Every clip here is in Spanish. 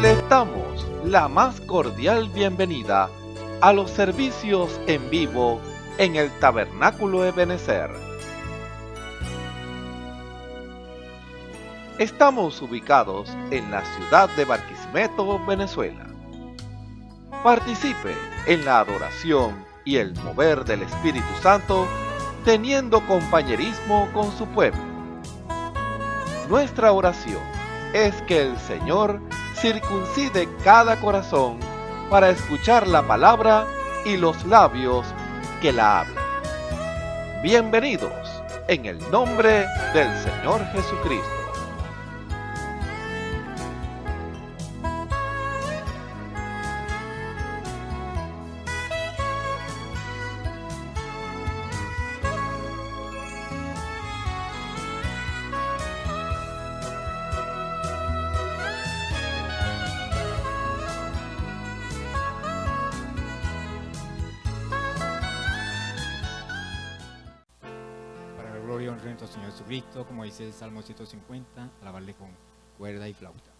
Les damos la más cordial bienvenida a los servicios en vivo en el Tabernáculo Ebenezer. Estamos ubicados en la ciudad de Barquisimeto, Venezuela. Participe en la adoración y el mover del Espíritu Santo, teniendo compañerismo con su pueblo. Nuestra oración es que el Señor circuncide cada corazón para escuchar la palabra y los labios que la hablan. Bienvenidos en el nombre del Señor Jesucristo. Gloria y honra a nuestro Señor Jesucristo, como dice el Salmo 150, alabarle con cuerda y flauta.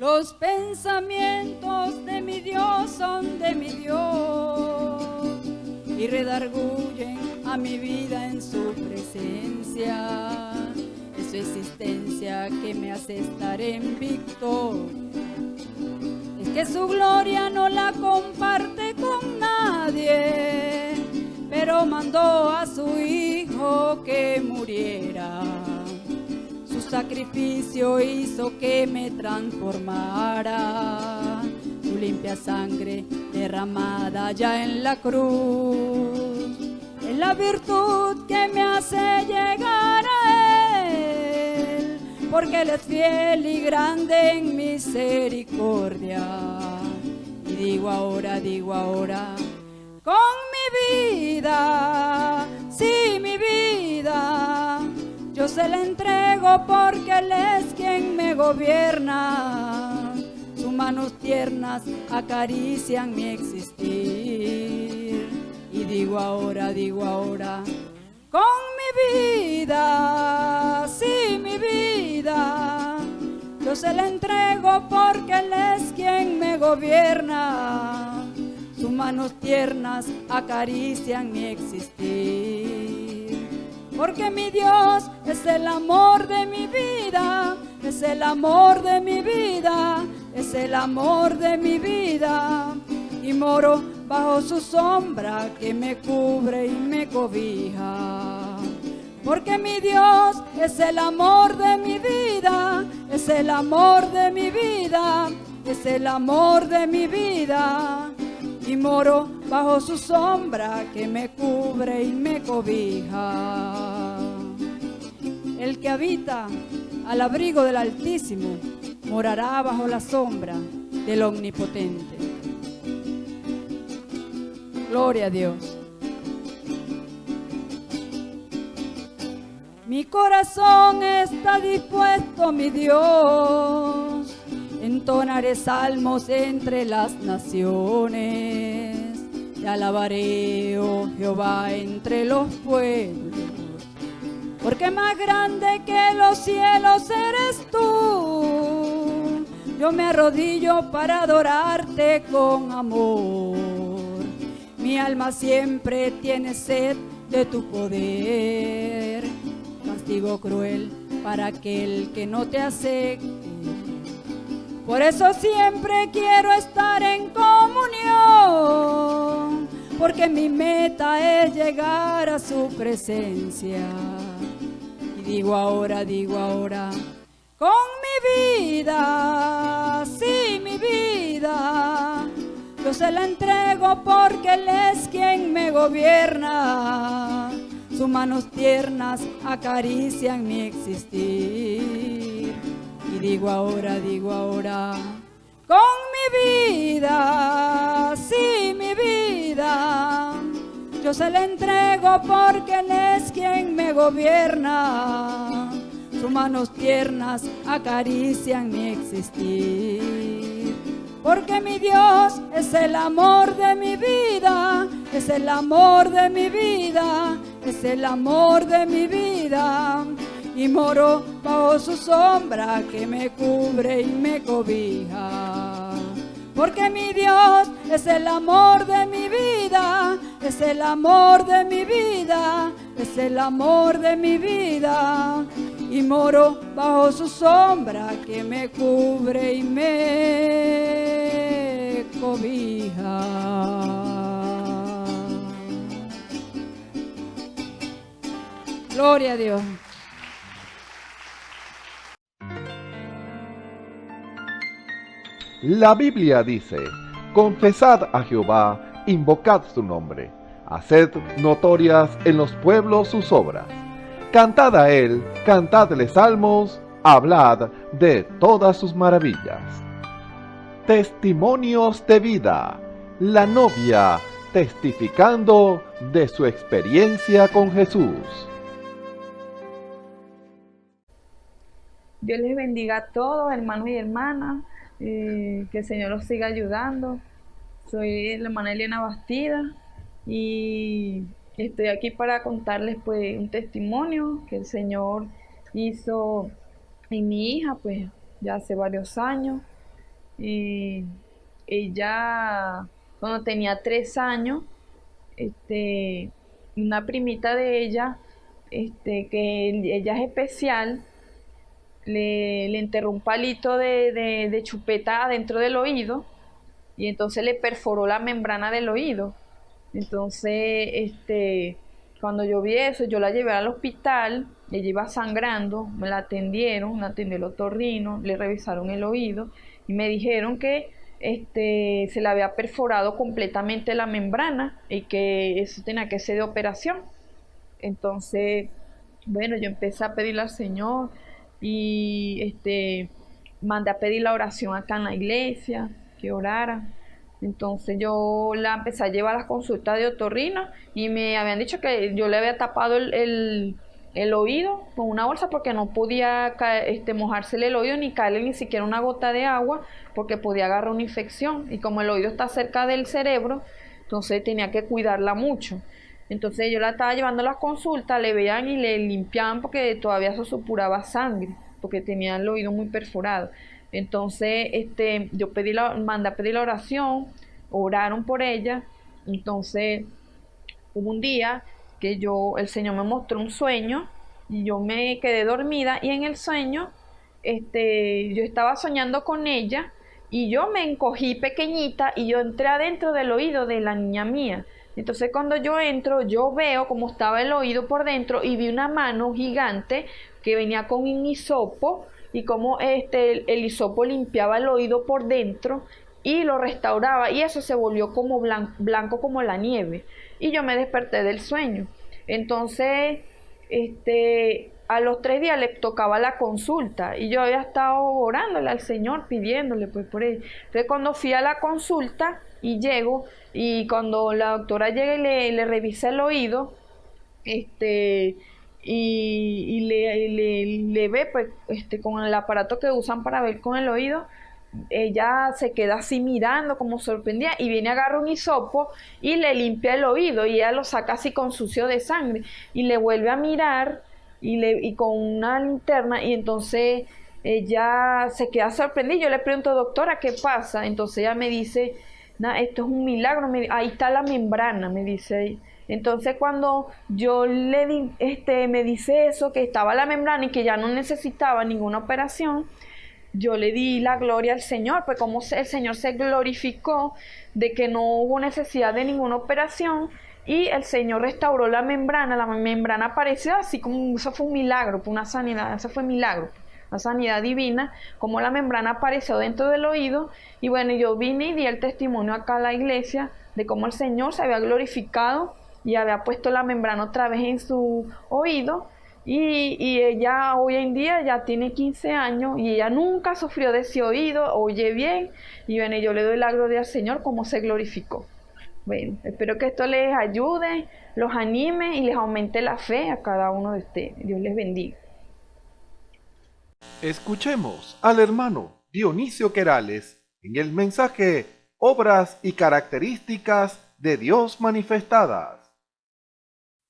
Los pensamientos de mi Dios son de mi Dios y redarguyen a mi vida en su presencia. Es su existencia que me hace estar en victoria. Es que su gloria no la comparte con nadie, pero mandó a su Hijo que muriera. Su sacrificio hizo que me transformara. Su limpia sangre derramada ya en la cruz es la virtud que me hace llegar a Él, porque Él es fiel y grande en misericordia. Y digo ahora, con mi vida, sí, mi vida, yo se la entrego porque Él es quien me gobierna. Sus manos tiernas acarician mi existir. Y digo ahora, con mi vida, sí, mi vida, yo se la entrego porque Él es quien me gobierna. Sus manos tiernas acarician mi existir. Porque mi Dios es el amor de mi vida, es el amor de mi vida, es el amor de mi vida. Y moro bajo su sombra que me cubre y me cobija. Porque mi Dios es el amor de mi vida, es el amor de mi vida, es el amor de mi vida. Y moro bajo su sombra que me cubre y me cobija. El que habita al abrigo del Altísimo morará bajo la sombra del Omnipotente. Gloria a Dios. Mi corazón está dispuesto, mi Dios. Entonaré salmos entre las naciones. Te alabaré, oh Jehová, entre los pueblos. Porque más grande que los cielos eres tú. Yo me arrodillo para adorarte con amor. Mi alma siempre tiene sed de tu poder. Castigo cruel para aquel que no te acepte. Por eso siempre quiero estar en comunión, porque mi meta es llegar a su presencia. Y digo ahora, con mi vida, sí, mi vida, yo se la entrego porque Él es quien me gobierna. Sus manos tiernas acarician mi existir. Y digo ahora, con mi vida, sí, mi vida, yo se la entrego porque Él es quien me gobierna. Sus manos tiernas acarician mi existir. Porque mi Dios es el amor de mi vida, es el amor de mi vida, es el amor de mi vida. Y moro bajo su sombra que me cubre y me cobija. Porque mi Dios es el amor de mi vida, es el amor de mi vida, es el amor de mi vida. Y moro bajo su sombra que me cubre y me cobija. Gloria a Dios. La Biblia dice: confesad a Jehová, invocad su nombre, haced notorias en los pueblos sus obras. Cantad a él, cantadle salmos, hablad de todas sus maravillas. Testimonios de vida. La novia testificando de su experiencia con Jesús. Dios les bendiga a todos, hermanos y hermanas. Que el Señor los siga ayudando. Soy la hermana Eliana Bastida y estoy aquí para contarles pues un testimonio que el Señor hizo en mi hija pues ya hace varios años. y ella, cuando tenía 3 años, una primita de ella, que ella es especial, le enterró un palito de chupeta adentro del oído y entonces le perforó la membrana del oído. Entonces, cuando yo vi eso, yo la llevé al hospital, ella iba sangrando, me la atendieron, la atendió el otorrino, le revisaron el oído y me dijeron que se le había perforado completamente la membrana y que eso tenía que ser de operación. Entonces, bueno, yo empecé a pedirle al Señor y mandé a pedir la oración acá en la iglesia, que orara. Entonces yo la empecé a llevar a las consultas de otorrino y me habían dicho que yo le había tapado el oído con una bolsa porque no podía mojársele el oído ni caerle ni siquiera una gota de agua porque podía agarrar una infección. Y como el oído está cerca del cerebro, entonces tenía que cuidarla mucho. Entonces yo la estaba llevando a las consultas, le veían y le limpiaban porque todavía se supuraba sangre, porque tenía el oído muy perforado. Entonces yo mandé a pedir la oración, oraron por ella. Entonces hubo un día que el Señor me mostró un sueño y yo me quedé dormida y en el sueño yo estaba soñando con ella y yo me encogí pequeñita y yo entré adentro del oído de la niña mía. Entonces cuando yo entro, yo veo cómo estaba el oído por dentro y vi una mano gigante que venía con un hisopo y cómo el hisopo limpiaba el oído por dentro y lo restauraba y eso se volvió como blanco como la nieve. Y yo me desperté del sueño. Entonces, a los 3 días le tocaba la consulta y yo había estado orándole al Señor, pidiéndole pues por él. Entonces cuando fui a la consulta y llego y cuando la doctora llega y le revisa el oído, y le ve pues con el aparato que usan para ver con el oído, ella se queda así mirando como sorprendida y viene, agarra un hisopo y le limpia el oído y ella lo saca así con sucio de sangre y le vuelve a mirar y con una linterna y entonces ella se queda sorprendida. Yo le pregunto, doctora, ¿qué pasa? Entonces ella me dice, esto es un milagro, ahí está la membrana, me dice. Entonces cuando yo le di, me dice eso, que estaba la membrana y que ya no necesitaba ninguna operación, yo le di la gloria al Señor, pues como el Señor se glorificó de que no hubo necesidad de ninguna operación y el Señor restauró la membrana apareció así como, eso fue un milagro, una sanidad, eso fue un milagro, una sanidad divina, como la membrana apareció dentro del oído. Y bueno, yo vine y di el testimonio acá a la iglesia de cómo el Señor se había glorificado y había puesto la membrana otra vez en su oído. Y ella hoy en día ya tiene 15 años y ella nunca sufrió de ese oído, oye bien. Y bueno, yo le doy la gloria al Señor como se glorificó. Bueno, espero que esto les ayude, los anime y les aumente la fe a cada uno de ustedes. Dios les bendiga. Escuchemos al hermano Dionisio Querales en el mensaje Obras y características de Dios manifestadas.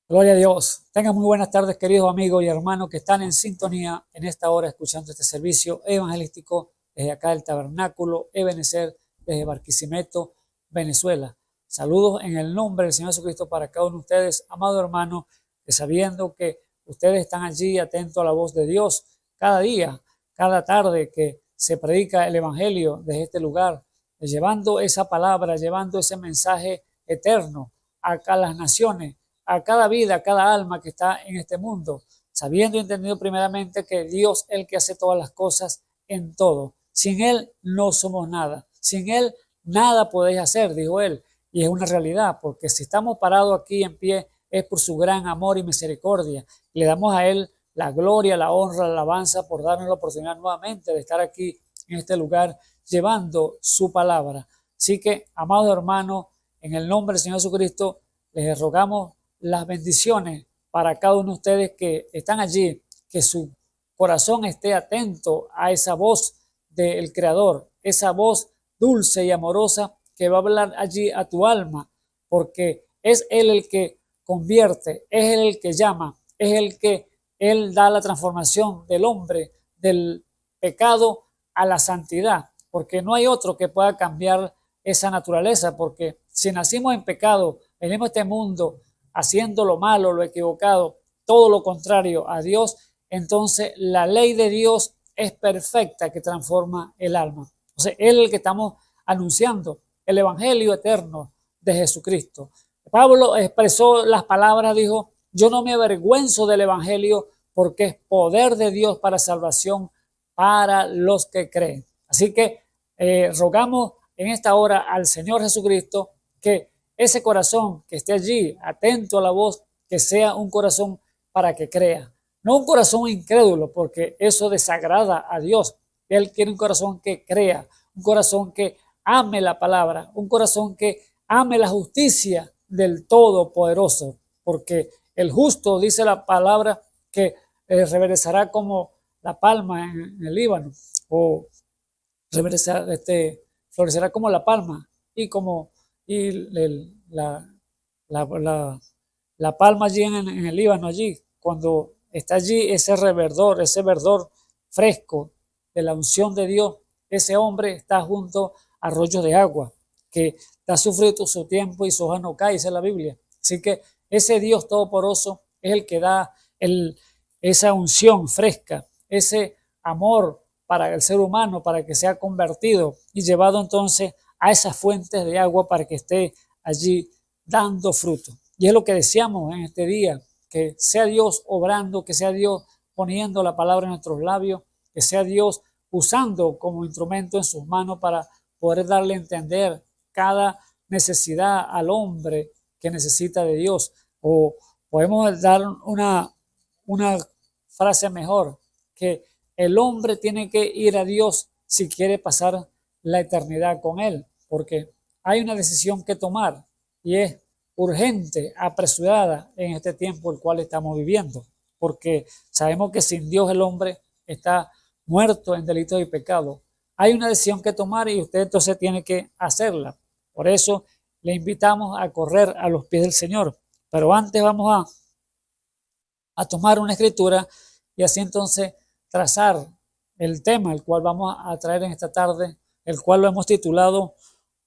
Gloria a Dios. Tengan muy buenas tardes, queridos amigos y hermanos que están en sintonía en esta hora escuchando este servicio evangelístico desde acá del Tabernáculo Ebenecer, desde Barquisimeto, Venezuela. Saludos en el nombre del Señor Jesucristo para cada uno de ustedes, amado hermano, que sabiendo que ustedes están allí atentos a la voz de Dios cada día, cada tarde que se predica el Evangelio desde este lugar, llevando esa palabra, llevando ese mensaje eterno a las naciones, a cada vida, a cada alma que está en este mundo, sabiendo y entendiendo primeramente que Dios es el que hace todas las cosas en todo. Sin Él no somos nada. Sin Él nada podéis hacer, dijo Él. Y es una realidad, porque si estamos parados aquí en pie es por su gran amor y misericordia. Le damos a Él la gloria, la honra, la alabanza por darnos la oportunidad nuevamente de estar aquí en este lugar llevando su palabra. Así que, amados hermanos, en el nombre del Señor Jesucristo, les rogamos las bendiciones para cada uno de ustedes que están allí, que su corazón esté atento a esa voz del Creador, esa voz dulce y amorosa que va a hablar allí a tu alma, porque es Él el que convierte, es Él el que llama, es el que Él da la transformación del hombre, del pecado a la santidad. porque no hay otro que pueda cambiar esa naturaleza, porque si nacimos en pecado, venimos a este mundo haciendo lo malo, lo equivocado, todo lo contrario a Dios, entonces la ley de Dios es perfecta que transforma el alma. Entonces, Él es el que estamos anunciando, el evangelio eterno de Jesucristo. Pablo expresó las palabras, dijo, yo no me avergüenzo del evangelio porque es poder de Dios para salvación para los que creen. Así que rogamos en esta hora al Señor Jesucristo que ese corazón que esté allí, atento a la voz, que sea un corazón para que crea. No un corazón incrédulo, porque eso desagrada a Dios. Él quiere un corazón que crea, un corazón que ame la palabra, un corazón que ame la justicia del Todopoderoso, porque el justo, dice la palabra, que reverdecerá como la palma en el Líbano, o florecerá como la palma, la palma allí en el Líbano, allí, cuando está allí ese verdor fresco de la unción de Dios, ese hombre está junto a arroyos de agua, que da su fruto, su tiempo y su hoja no cae, dice la Biblia. Así que ese Dios todopoderoso es el que da esa unción fresca, ese amor para el ser humano, para que sea convertido y llevado entonces a esas fuentes de agua para que esté allí dando fruto. Y es lo que deseamos en este día, que sea Dios obrando, que sea Dios poniendo la palabra en nuestros labios, que sea Dios usando como instrumento en sus manos para poder darle a entender cada necesidad al hombre que necesita de Dios. O podemos dar una frase mejor, que el hombre tiene que ir a Dios si quiere pasar la eternidad con Él, porque hay una decisión que tomar y es urgente, apresurada en este tiempo el cual estamos viviendo, porque sabemos que sin Dios el hombre está muerto en delitos y pecados. Hay una decisión que tomar y usted entonces tiene que hacerla. Por eso le invitamos a correr a los pies del Señor. Pero antes vamos a tomar una escritura y así entonces trazar el tema el cual vamos a traer en esta tarde, el cual lo hemos titulado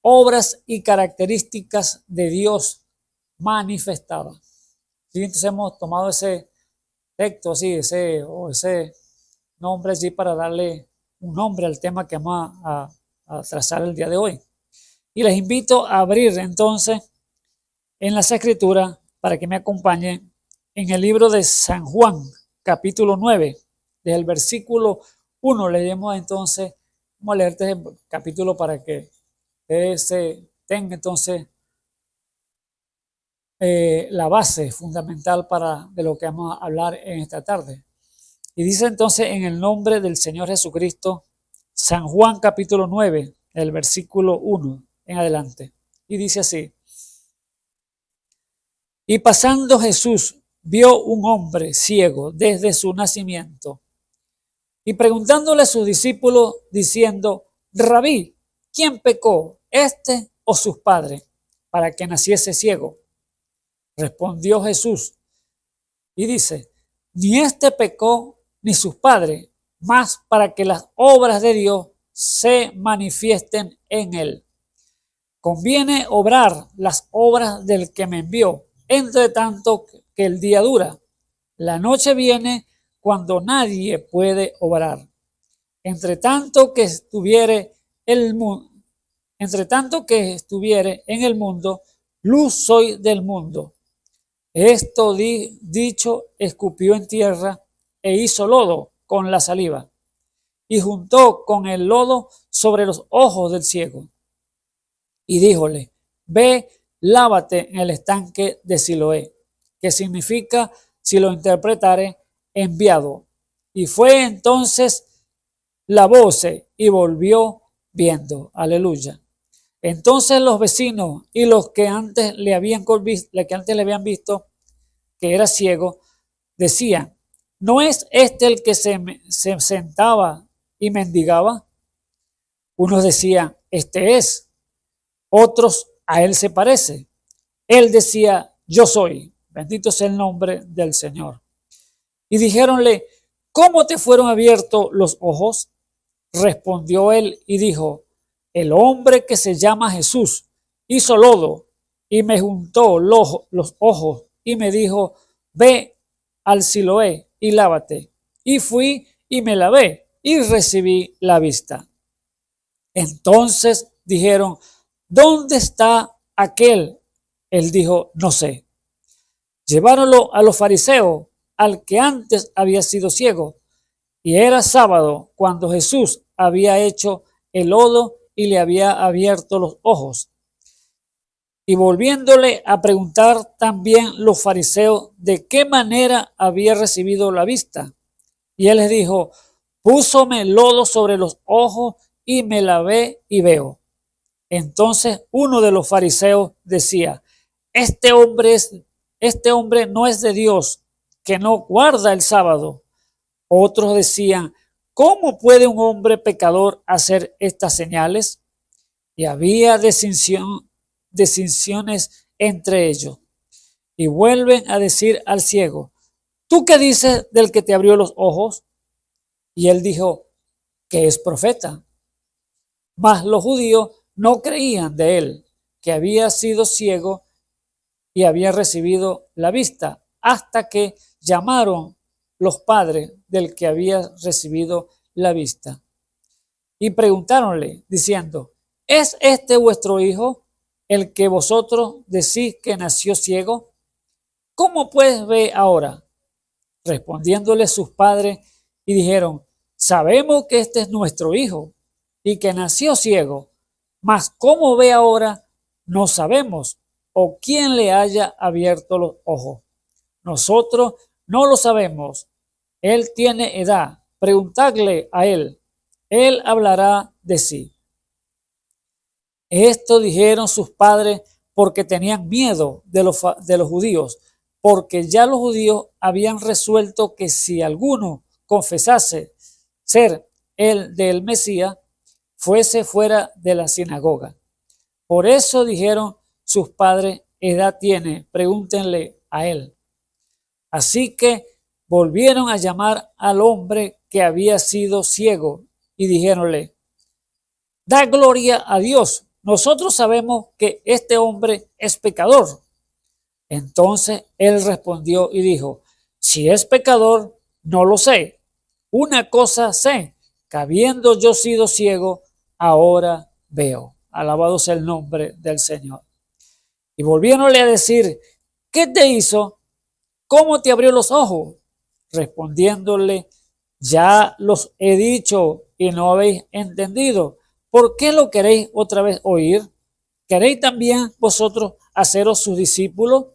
Obras y características de Dios manifestadas. ¿Sí? Entonces hemos tomado ese texto así, ese nombre allí para darle un nombre al tema que vamos a trazar el día de hoy. Y les invito a abrir entonces en las escrituras para que me acompañen en el libro de San Juan, capítulo 9, desde el versículo 1 leemos entonces, vamos a leer este capítulo para que se tenga entonces la base fundamental de lo que vamos a hablar en esta tarde. Y dice entonces en el nombre del Señor Jesucristo, San Juan capítulo 9, el versículo 1 en adelante. Y dice así: y pasando Jesús vio un hombre ciego desde su nacimiento, y preguntándole a sus discípulos diciendo: Rabí, ¿quién pecó, este o sus padres, para que naciese ciego? Respondió Jesús y dice: ni este pecó ni sus padres, mas para que las obras de Dios se manifiesten en él. Conviene obrar las obras del que me envió, entre tanto que el día dura. La noche viene cuando nadie puede obrar. Entre tanto que estuviere en el mundo, luz soy del mundo. Esto dicho, escupió en tierra e hizo lodo con la saliva, y juntó con el lodo sobre los ojos del ciego. Y díjole: ve, lávate en el estanque de Siloé, que significa, si lo interpretare, enviado. Y fue entonces, lavóse y volvió viendo. Aleluya. Entonces los vecinos y los que antes le habían visto que era ciego, decían: ¿no es este el que se sentaba y mendigaba? Unos decían: este es. Otros: a él se parece. Él decía: yo soy. Bendito sea el nombre del Señor. Y dijéronle: ¿cómo te fueron abiertos los ojos? Respondió él y dijo: el hombre que se llama Jesús hizo lodo y me juntó los ojos y me dijo: ve al Siloé y lávate. Y fui y me lavé y recibí la vista. Entonces dijeron: ¿dónde está aquel? Él dijo: no sé. Lleváronlo a los fariseos, al que antes había sido ciego. Y era sábado cuando Jesús había hecho el lodo y le había abierto los ojos. Y volviéndole a preguntar también los fariseos de qué manera había recibido la vista. Y él les dijo: púsome lodo sobre los ojos y me lavé y veo. Entonces uno de los fariseos decía: este hombre no es de Dios, que no guarda el sábado. Otros decían: ¿cómo puede un hombre pecador hacer estas señales? Y había distinciones entre ellos. Y vuelven a decir al ciego: ¿tú qué dices del que te abrió los ojos? Y él dijo que es profeta. Mas los judíos no creían de él, que había sido ciego y había recibido la vista, hasta que llamaron los padres del que había recibido la vista. Y preguntáronle, diciendo: ¿es este vuestro hijo, el que vosotros decís que nació ciego? ¿Cómo pues ve ahora? Respondiéndole sus padres y dijeron: sabemos que este es nuestro hijo y que nació ciego, mas cómo ve ahora no sabemos, o quién le haya abierto los ojos. Nosotros no lo sabemos. Él tiene edad. Preguntadle a él. Él hablará de sí. Esto dijeron sus padres porque tenían miedo de los judíos, porque ya los judíos habían resuelto que si alguno confesase ser el del Mesías, fuese fuera de la sinagoga. Por eso dijeron sus padres: edad tiene, pregúntenle a él. Así que volvieron a llamar al hombre que había sido ciego y dijéronle: da gloria a Dios. Nosotros sabemos que este hombre es pecador. Entonces él respondió y dijo: si es pecador, no lo sé. Una cosa sé, que habiendo yo sido ciego, ahora veo. Alabado sea el nombre del Señor. Y volviéndole a decir: ¿qué te hizo? ¿Cómo te abrió los ojos? Respondiéndole: ya los he dicho y no habéis entendido. ¿Por qué lo queréis otra vez oír? ¿Queréis también vosotros haceros sus discípulos?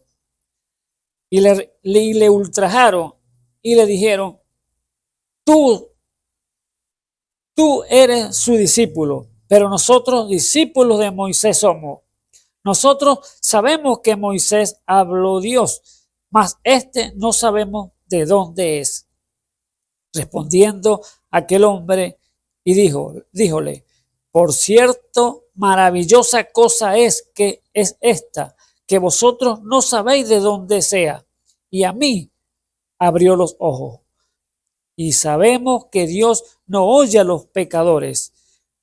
Y le ultrajaron y le dijeron: tú eres su discípulo, pero nosotros discípulos de Moisés somos. Nosotros sabemos que Moisés habló Dios, mas no sabemos de dónde es. Respondiendo aquel hombre y díjole: por cierto, maravillosa cosa es esta, que vosotros no sabéis de dónde sea, y a mí abrió los ojos. Y sabemos que Dios no oye a los pecadores,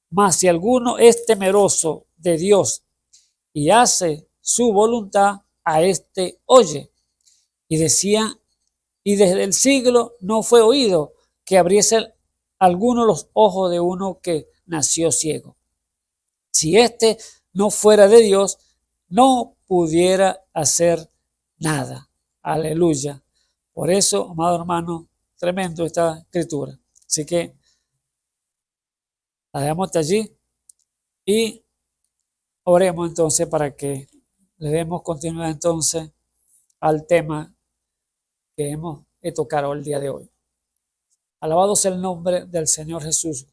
mas si alguno es temeroso de Dios y hace su voluntad, a éste oye. Y decían: y desde el siglo no fue oído que abriese alguno los ojos de uno que nació ciego. Si éste no fuera de Dios, no pudiera hacer nada. Aleluya. Por eso, amado hermano, tremendo esta escritura. Así que la dejamos hasta allí y oremos entonces para que le demos continuidad entonces al tema que hemos tocado el día de hoy. Alabado sea el nombre del Señor Jesús.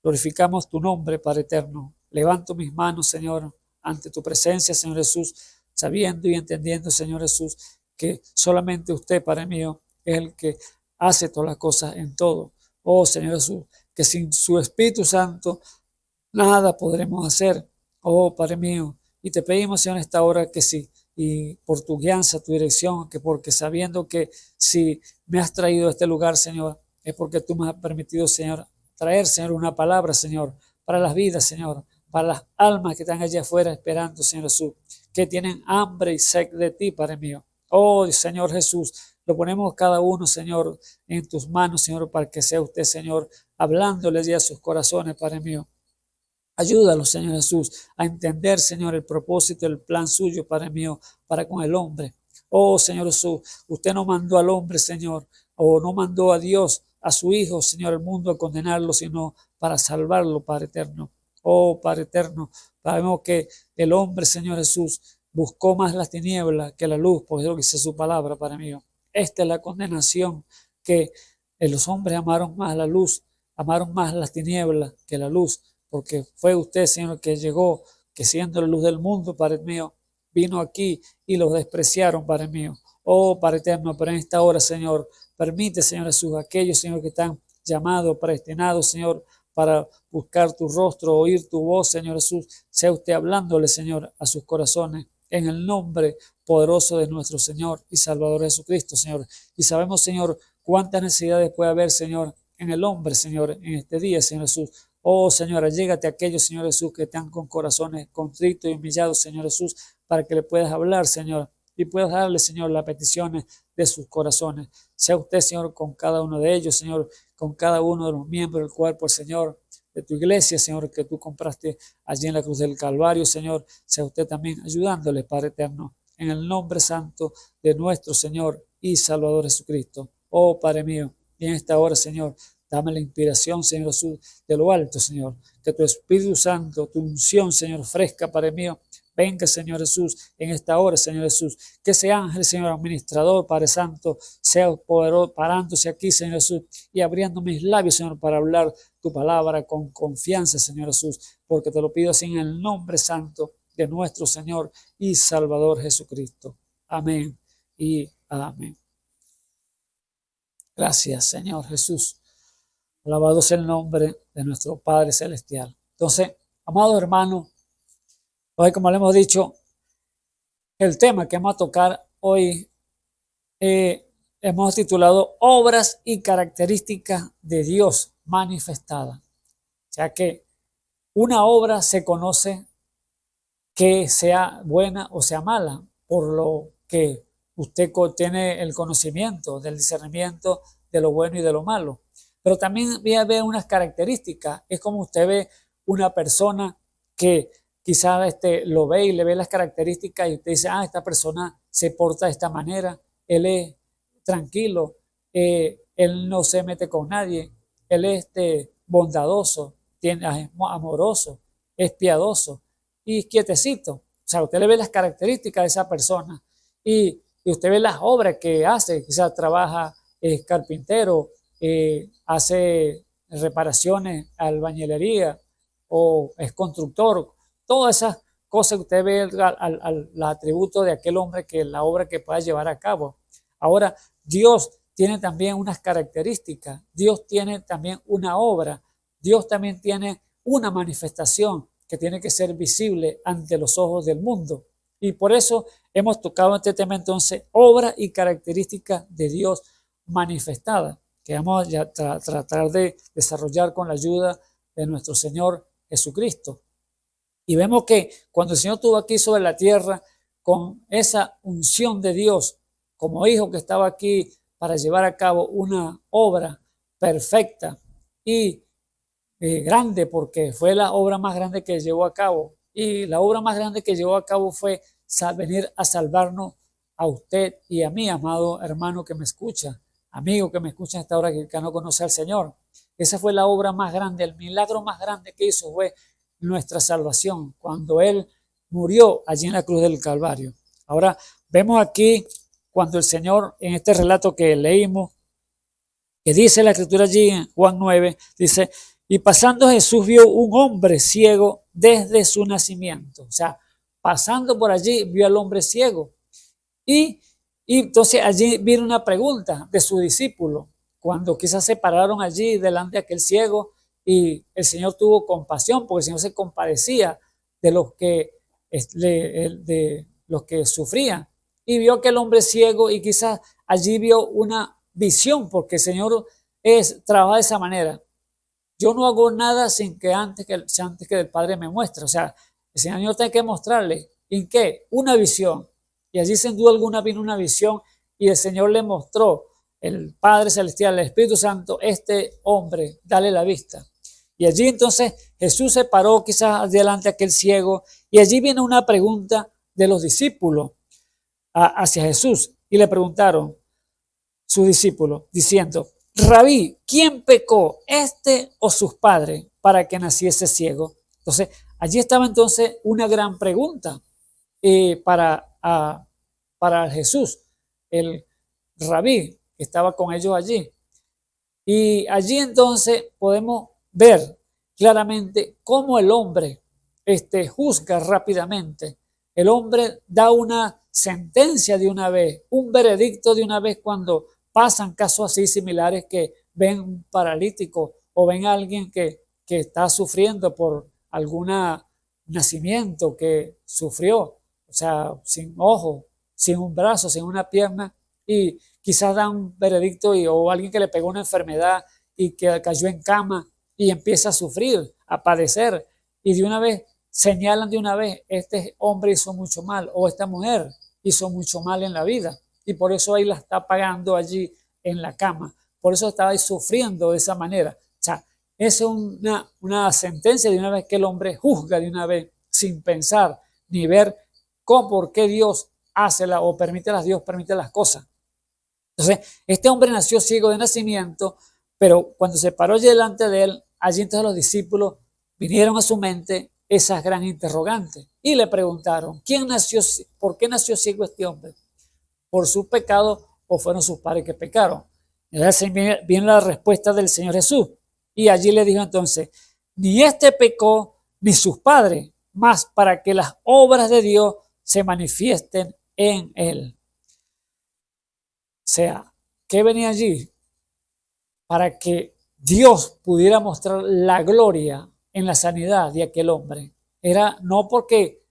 Glorificamos tu nombre, Padre eterno. Levanto mis manos, Señor, ante tu presencia, Señor Jesús, sabiendo y entendiendo, Señor Jesús, que solamente usted, Padre mío, es el que hace todas las cosas en todo. Oh, Señor Jesús, que sin su Espíritu Santo nada podremos hacer. Oh, Padre mío, y te pedimos, Señor, en esta hora que sí, y por tu guianza, tu dirección, que porque sabiendo que si me has traído a este lugar, Señor, es porque tú me has permitido, Señor, traer, Señor, una palabra, Señor, para las vidas, Señor, para las almas que están allá afuera esperando, Señor Jesús, que tienen hambre y sed de ti, Padre mío. Oh, Señor Jesús, lo ponemos cada uno, Señor, en tus manos, Señor, para que sea usted, Señor, hablándoles ya a sus corazones, Padre mío. Ayúdalo, Señor Jesús, a entender, Señor, el propósito, el plan suyo, Padre mío, para con el hombre. Oh, Señor Jesús, usted no mandó al hombre, Señor, o no mandó a Dios, a su Hijo, Señor, al mundo a condenarlo, sino para salvarlo, Padre eterno. Oh, Padre eterno, sabemos que el hombre, Señor Jesús, buscó más las tinieblas que la luz, porque es lo que dice su palabra, Padre mío. Esta es la condenación, que los hombres amaron más la luz, amaron más las tinieblas que la luz, porque fue usted, Señor, que llegó, que siendo la luz del mundo, Padre mío, vino aquí y los despreciaron, Padre mío. Oh, Padre eterno, pero en esta hora, Señor, permite, Señor Jesús, aquellos, Señor, que están llamados, predestinados, Señor, para buscar tu rostro, oír tu voz, Señor Jesús, sea usted hablándole, Señor, a sus corazones, en el nombre poderoso de nuestro Señor y Salvador Jesucristo, Señor. Y sabemos, Señor, cuántas necesidades puede haber, Señor, en el hombre, Señor, en este día, Señor Jesús. Oh, Señor, allégate a aquellos, Señor Jesús, que están con corazones contritos y humillados, Señor Jesús, para que le puedas hablar, Señor, y puedas darle, Señor, las peticiones de sus corazones. Sea usted, Señor, con cada uno de ellos, Señor, con cada uno de los miembros del cuerpo, Señor, de tu iglesia, Señor, que tú compraste allí en la cruz del Calvario, Señor. Sea usted también ayudándole, Padre eterno, en el nombre santo de nuestro Señor y Salvador Jesucristo. Oh, Padre mío, y en esta hora, Señor, dame la inspiración, Señor Jesús, de lo alto, Señor. Que tu Espíritu Santo, tu unción, Señor, fresca, Padre mío, venga, Señor Jesús, en esta hora, Señor Jesús. Que ese ángel, Señor administrador, Padre Santo, sea poderoso, parándose aquí, Señor Jesús, y abriendo mis labios, Señor, para hablar tu palabra con confianza, Señor Jesús, porque te lo pido así en el nombre santo de nuestro Señor y Salvador Jesucristo. Amén y amén. Gracias, Señor Jesús. Alabado sea el nombre de nuestro Padre Celestial. Entonces, amados hermanos, hoy, como le hemos dicho, el tema que vamos a tocar hoy hemos titulado Obras y características de Dios manifestadas. O sea que una obra se conoce que sea buena o sea mala, por lo que usted tiene el conocimiento del discernimiento de lo bueno y de lo malo. Pero también ve unas características. Es como usted ve una persona que quizás lo ve y le ve las características y usted dice, esta persona se porta de esta manera, él es tranquilo, él no se mete con nadie, él es bondadoso, es amoroso, es piadoso y quietecito. O sea, usted le ve las características de esa persona y usted ve las obras que hace, quizás trabaja, es carpintero, hace reparaciones, albañilería o es constructor. Todas esas cosas que usted ve al atributo de aquel hombre, que la obra que pueda llevar a cabo. Ahora, Dios tiene también unas características, Dios tiene también una obra, Dios también tiene una manifestación que tiene que ser visible ante los ojos del mundo. Y por eso hemos tocado este tema entonces, obra y características de Dios manifestadas, que vamos a tratar de desarrollar con la ayuda de nuestro Señor Jesucristo. Y vemos que cuando el Señor estuvo aquí sobre la tierra, con esa unción de Dios, como hijo que estaba aquí para llevar a cabo una obra perfecta y grande, porque fue la obra más grande que llevó a cabo. Y la obra más grande que llevó a cabo fue venir a salvarnos a usted y a mí, amado hermano que me escucha, amigo que me escucha en esta hora que no conoce al Señor. Esa fue la obra más grande, el milagro más grande que hizo fue nuestra salvación, cuando Él murió allí en la cruz del Calvario. Ahora vemos aquí cuando el Señor, en este relato que leímos, que dice la Escritura allí en Juan 9, dice, y pasando Jesús vio un hombre ciego desde su nacimiento. O sea, pasando por allí vio al hombre ciego. Y entonces allí vino una pregunta de su discípulo, cuando quizás se pararon allí delante de aquel ciego, y el Señor tuvo compasión, porque el Señor se compadecía de los que sufrían. Y vio que el hombre ciego, y quizás allí vio una visión, porque el Señor trabaja de esa manera. yo no hago nada sin que antes que el Padre me muestre. O sea, el Señor tiene que mostrarle. ¿En qué? Una visión. Y allí sin duda alguna vino una visión y el Señor le mostró, el Padre Celestial, el Espíritu Santo, este hombre, dale la vista. Y allí entonces Jesús se paró quizás delante de aquel ciego y allí viene una pregunta de los discípulos hacia Jesús y le preguntaron sus discípulos diciendo: Rabí, ¿quién pecó, este o sus padres, para que naciese ciego? Entonces, allí estaba entonces una gran pregunta para Jesús, el Rabí que estaba con ellos allí. Y allí entonces podemos ver claramente cómo el hombre juzga rápidamente. El hombre da una sentencia de una vez, un veredicto de una vez cuando pasan casos así similares, que ven un paralítico o ven a alguien que está sufriendo por algún nacimiento que sufrió, o sea, sin ojo, sin un brazo, sin una pierna, y quizás da un veredicto o alguien que le pegó una enfermedad y que cayó en cama y empieza a sufrir, a padecer, y de una vez señalan de una vez, este hombre hizo mucho mal o esta mujer hizo mucho mal en la vida y por eso ahí la está pagando allí en la cama, por eso está ahí sufriendo de esa manera. O sea, es una sentencia de una vez que el hombre juzga de una vez sin pensar ni ver por qué Dios hace o permite las cosas. Entonces, este hombre nació ciego de nacimiento, pero cuando se paró allí delante de él, allí entonces los discípulos vinieron a su mente esas gran interrogantes y le preguntaron: ¿por qué nació ciego este hombre? ¿Por sus pecados o fueron sus padres que pecaron? Y viene la respuesta del Señor Jesús y allí le dijo entonces: ni este pecó ni sus padres, mas para que las obras de Dios se manifiesten en él. O sea, ¿qué venía allí? Para que Dios pudiera mostrar la gloria en la sanidad de aquel hombre. Era no porque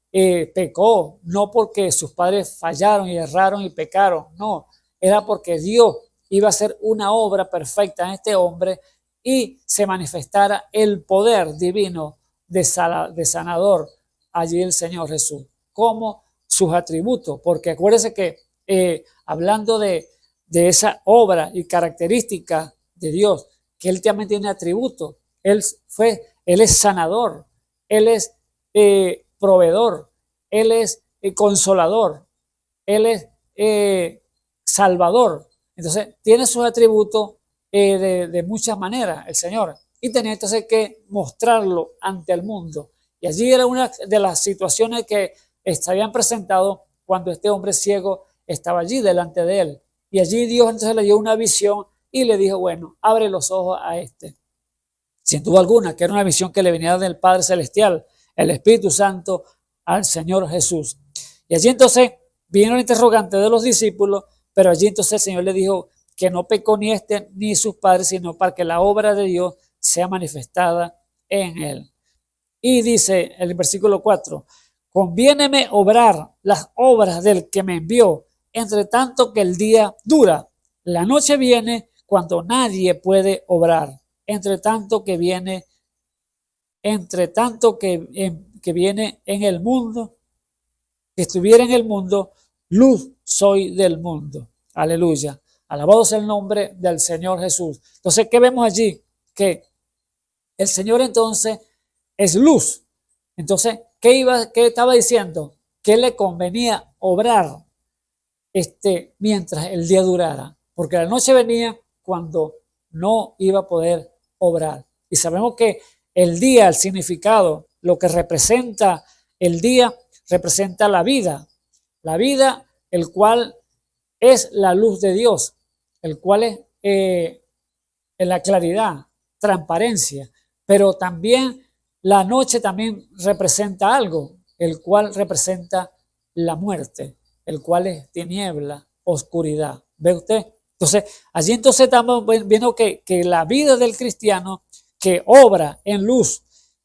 pecó, no porque sus padres fallaron y erraron y pecaron, no, era porque Dios iba a hacer una obra perfecta en este hombre y se manifestara el poder divino de sanador allí el Señor Jesús, como sus atributos, porque acuérdense que hablando de esa obra y característica de Dios, que Él también tiene atributos. Él es sanador, Él es proveedor, Él es consolador, Él es salvador. Entonces, tiene sus atributos de muchas maneras el Señor. Y tenía entonces que mostrarlo ante el mundo. Y allí era una de las situaciones que se habían presentado cuando este hombre ciego estaba allí delante de él. Y allí Dios entonces le dio una visión y le dijo: bueno, abre los ojos a este. Sin duda alguna, que era una visión que le venía del Padre Celestial, el Espíritu Santo, al Señor Jesús. Y allí entonces vino el interrogante de los discípulos, pero allí entonces el Señor le dijo que no pecó ni este ni sus padres, sino para que la obra de Dios sea manifestada en él. Y dice el versículo 4, conviéneme obrar las obras del que me envió, entre tanto que el día dura. La noche viene cuando nadie puede obrar. Entre tanto que viene en el mundo, que estuviera en el mundo, luz soy del mundo. Aleluya. Alabado sea el nombre del Señor Jesús. Entonces, ¿qué vemos allí? Que el Señor entonces es luz. Entonces, ¿qué estaba diciendo? Que le convenía obrar mientras el día durara, porque la noche venía cuando no iba a poder obrar. Y sabemos que el día, el significado, lo que representa el día, representa la vida, el cual es la luz de Dios, el cual es la claridad, transparencia, pero también la noche también representa algo, el cual representa la muerte, el cual es tiniebla, oscuridad. ¿Ve usted? Entonces, allí entonces estamos viendo que la vida del cristiano que obra en luz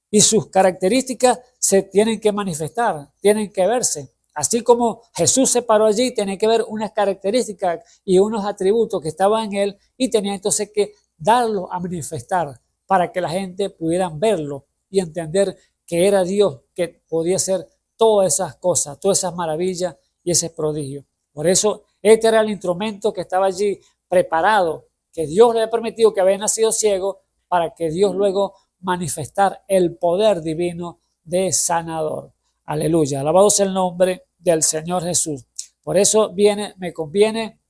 y sus características se tienen que manifestar, tienen que verse. Así como Jesús se paró allí, tenía que ver unas características y unos atributos que estaban en él y tenía entonces que darlos a manifestar para que la gente pudiera verlo y entender que era Dios que podía hacer todas esas cosas, todas esas maravillas y ese prodigio. Por eso este era el instrumento que estaba allí preparado, que Dios le había permitido que había nacido ciego para que Dios luego manifestar el poder divino de sanador. Aleluya, alabado sea el nombre del Señor Jesús. Por eso me conviene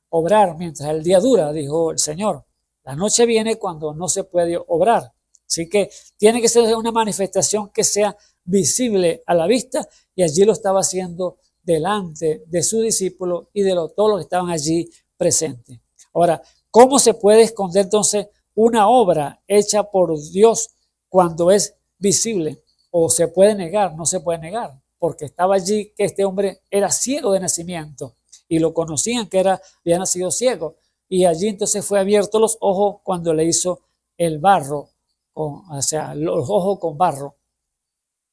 obrar mientras el día dura, dijo el Señor. La noche viene cuando no se puede obrar. Así que tiene que ser una manifestación que sea visible a la vista, y allí lo estaba haciendo delante de sus discípulos y de todos los que estaban allí presentes. Ahora, ¿cómo se puede esconder entonces una obra hecha por Dios cuando es visible? ¿O se puede negar? No se puede negar, porque estaba allí que este hombre era ciego de nacimiento y lo conocían que había nacido ciego, y allí entonces fue abierto los ojos cuando le hizo el barro, o sea, los ojos con barro.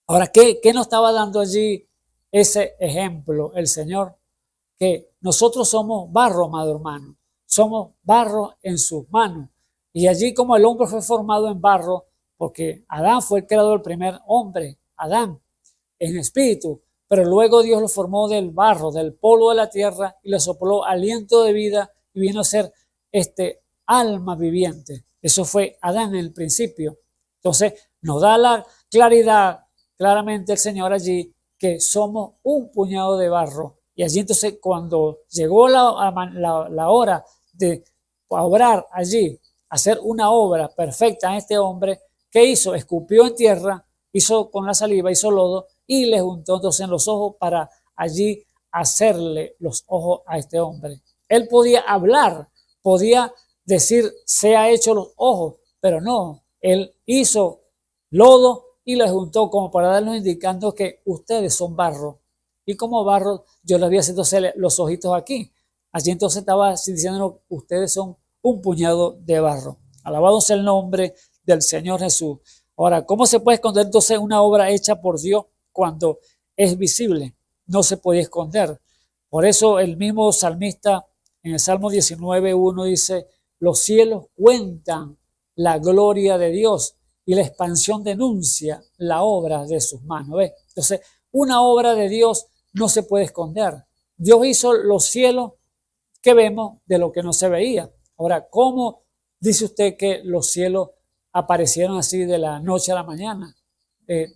Ahora, ¿qué nos estaba dando allí ese ejemplo el Señor? Que nosotros somos barro, amado hermano, somos barro en sus manos. Y allí como el hombre fue formado en barro, porque Adán fue el creador del primer hombre, Adán, en espíritu, pero luego Dios lo formó del barro, del polvo de la tierra, y le sopló aliento de vida y vino a ser alma viviente. Eso fue Adán en el principio. Entonces nos da la claridad claramente el Señor allí que somos un puñado de barro. Y allí entonces cuando llegó la hora de obrar allí, hacer una obra perfecta en este hombre, ¿qué hizo? Escupió en tierra, hizo con la saliva, hizo lodo y le juntó entonces en los ojos para allí hacerle los ojos a este hombre. Él podía hablar, podía decir, se ha hecho los ojos, pero no, él hizo lodo y le juntó como para darnos indicando que ustedes son barro. Y como barro, yo les voy haciendo los ojitos aquí. Allí entonces estaba diciendo, ustedes son un puñado de barro. Alabado sea el nombre del Señor Jesús. Ahora, ¿cómo se puede esconder entonces una obra hecha por Dios cuando es visible? No se puede esconder. Por eso el mismo salmista en el Salmo 19:1 dice, los cielos cuentan la gloria de Dios y la expansión denuncia la obra de sus manos. ¿Ves? Entonces, una obra de Dios no se puede esconder. Dios hizo los cielos que vemos de lo que no se veía. Ahora, ¿cómo dice usted que los cielos aparecieron así de la noche a la mañana?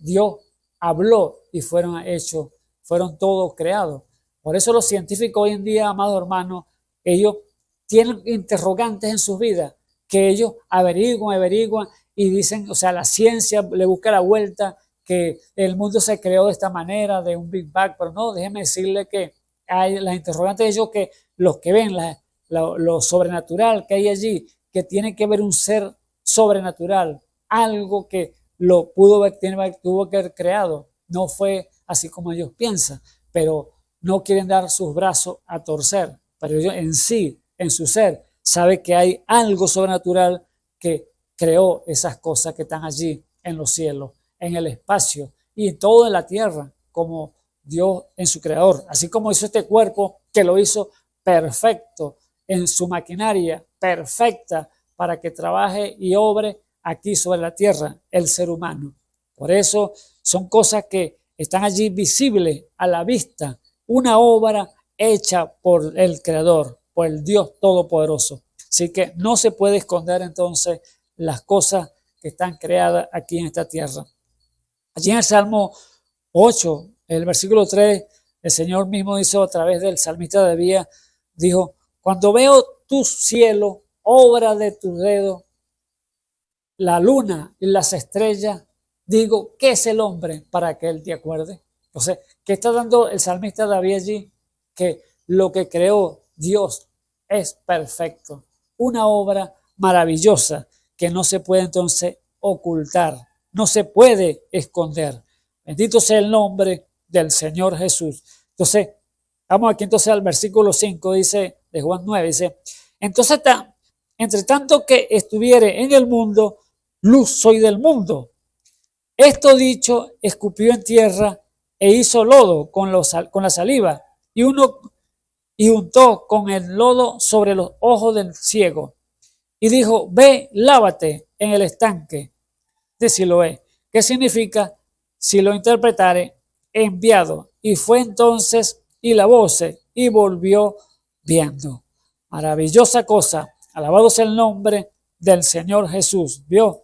Dios habló y fueron hechos, fueron todos creados. Por eso los científicos hoy en día, amados hermanos, ellos tienen interrogantes en sus vidas que ellos averiguan y dicen, o sea, la ciencia le busca la vuelta, que el mundo se creó de esta manera, de un Big Bang, pero no, déjeme decirle que hay las interrogantes de ellos, que los que ven lo sobrenatural que hay allí, que tiene que ver un ser sobrenatural, algo que tuvo que haber creado, no fue así como ellos piensan, pero no quieren dar sus brazos a torcer, pero ellos en sí, en su ser, sabe que hay algo sobrenatural que creó esas cosas que están allí en los cielos, en el espacio y todo en la tierra, como Dios en su creador, así como hizo este cuerpo que lo hizo perfecto en su maquinaria perfecta para que trabaje y obre aquí sobre la tierra el ser humano. Por eso son cosas que están allí visibles a la vista, una obra hecha por el creador, por el Dios todopoderoso. Así que no se puede esconder entonces las cosas que están creadas aquí en esta tierra. Allí en el Salmo 8, el versículo 3, el Señor mismo hizo a través del salmista David, dijo, cuando veo tu cielo, obra de tus dedos, la luna y las estrellas, digo, ¿qué es el hombre para que él te acuerde? Entonces, ¿qué está dando el salmista David allí? Que lo que creó Dios es perfecto, una obra maravillosa que no se puede entonces ocultar, no se puede esconder. Bendito sea el nombre del Señor Jesús. Entonces, vamos aquí entonces al versículo 5, dice, de Juan 9, dice, entonces, entre tanto que estuviere en el mundo, luz soy del mundo. Esto dicho, escupió en tierra e hizo lodo con la saliva y untó con el lodo sobre los ojos del ciego. Y dijo, ve, lávate en el estanque de Siloé. ¿Qué significa? Si lo interpretare, enviado. Y fue entonces y lavóse y volvió viendo. Maravillosa cosa. Alabado sea el nombre del Señor Jesús. ¿Vio?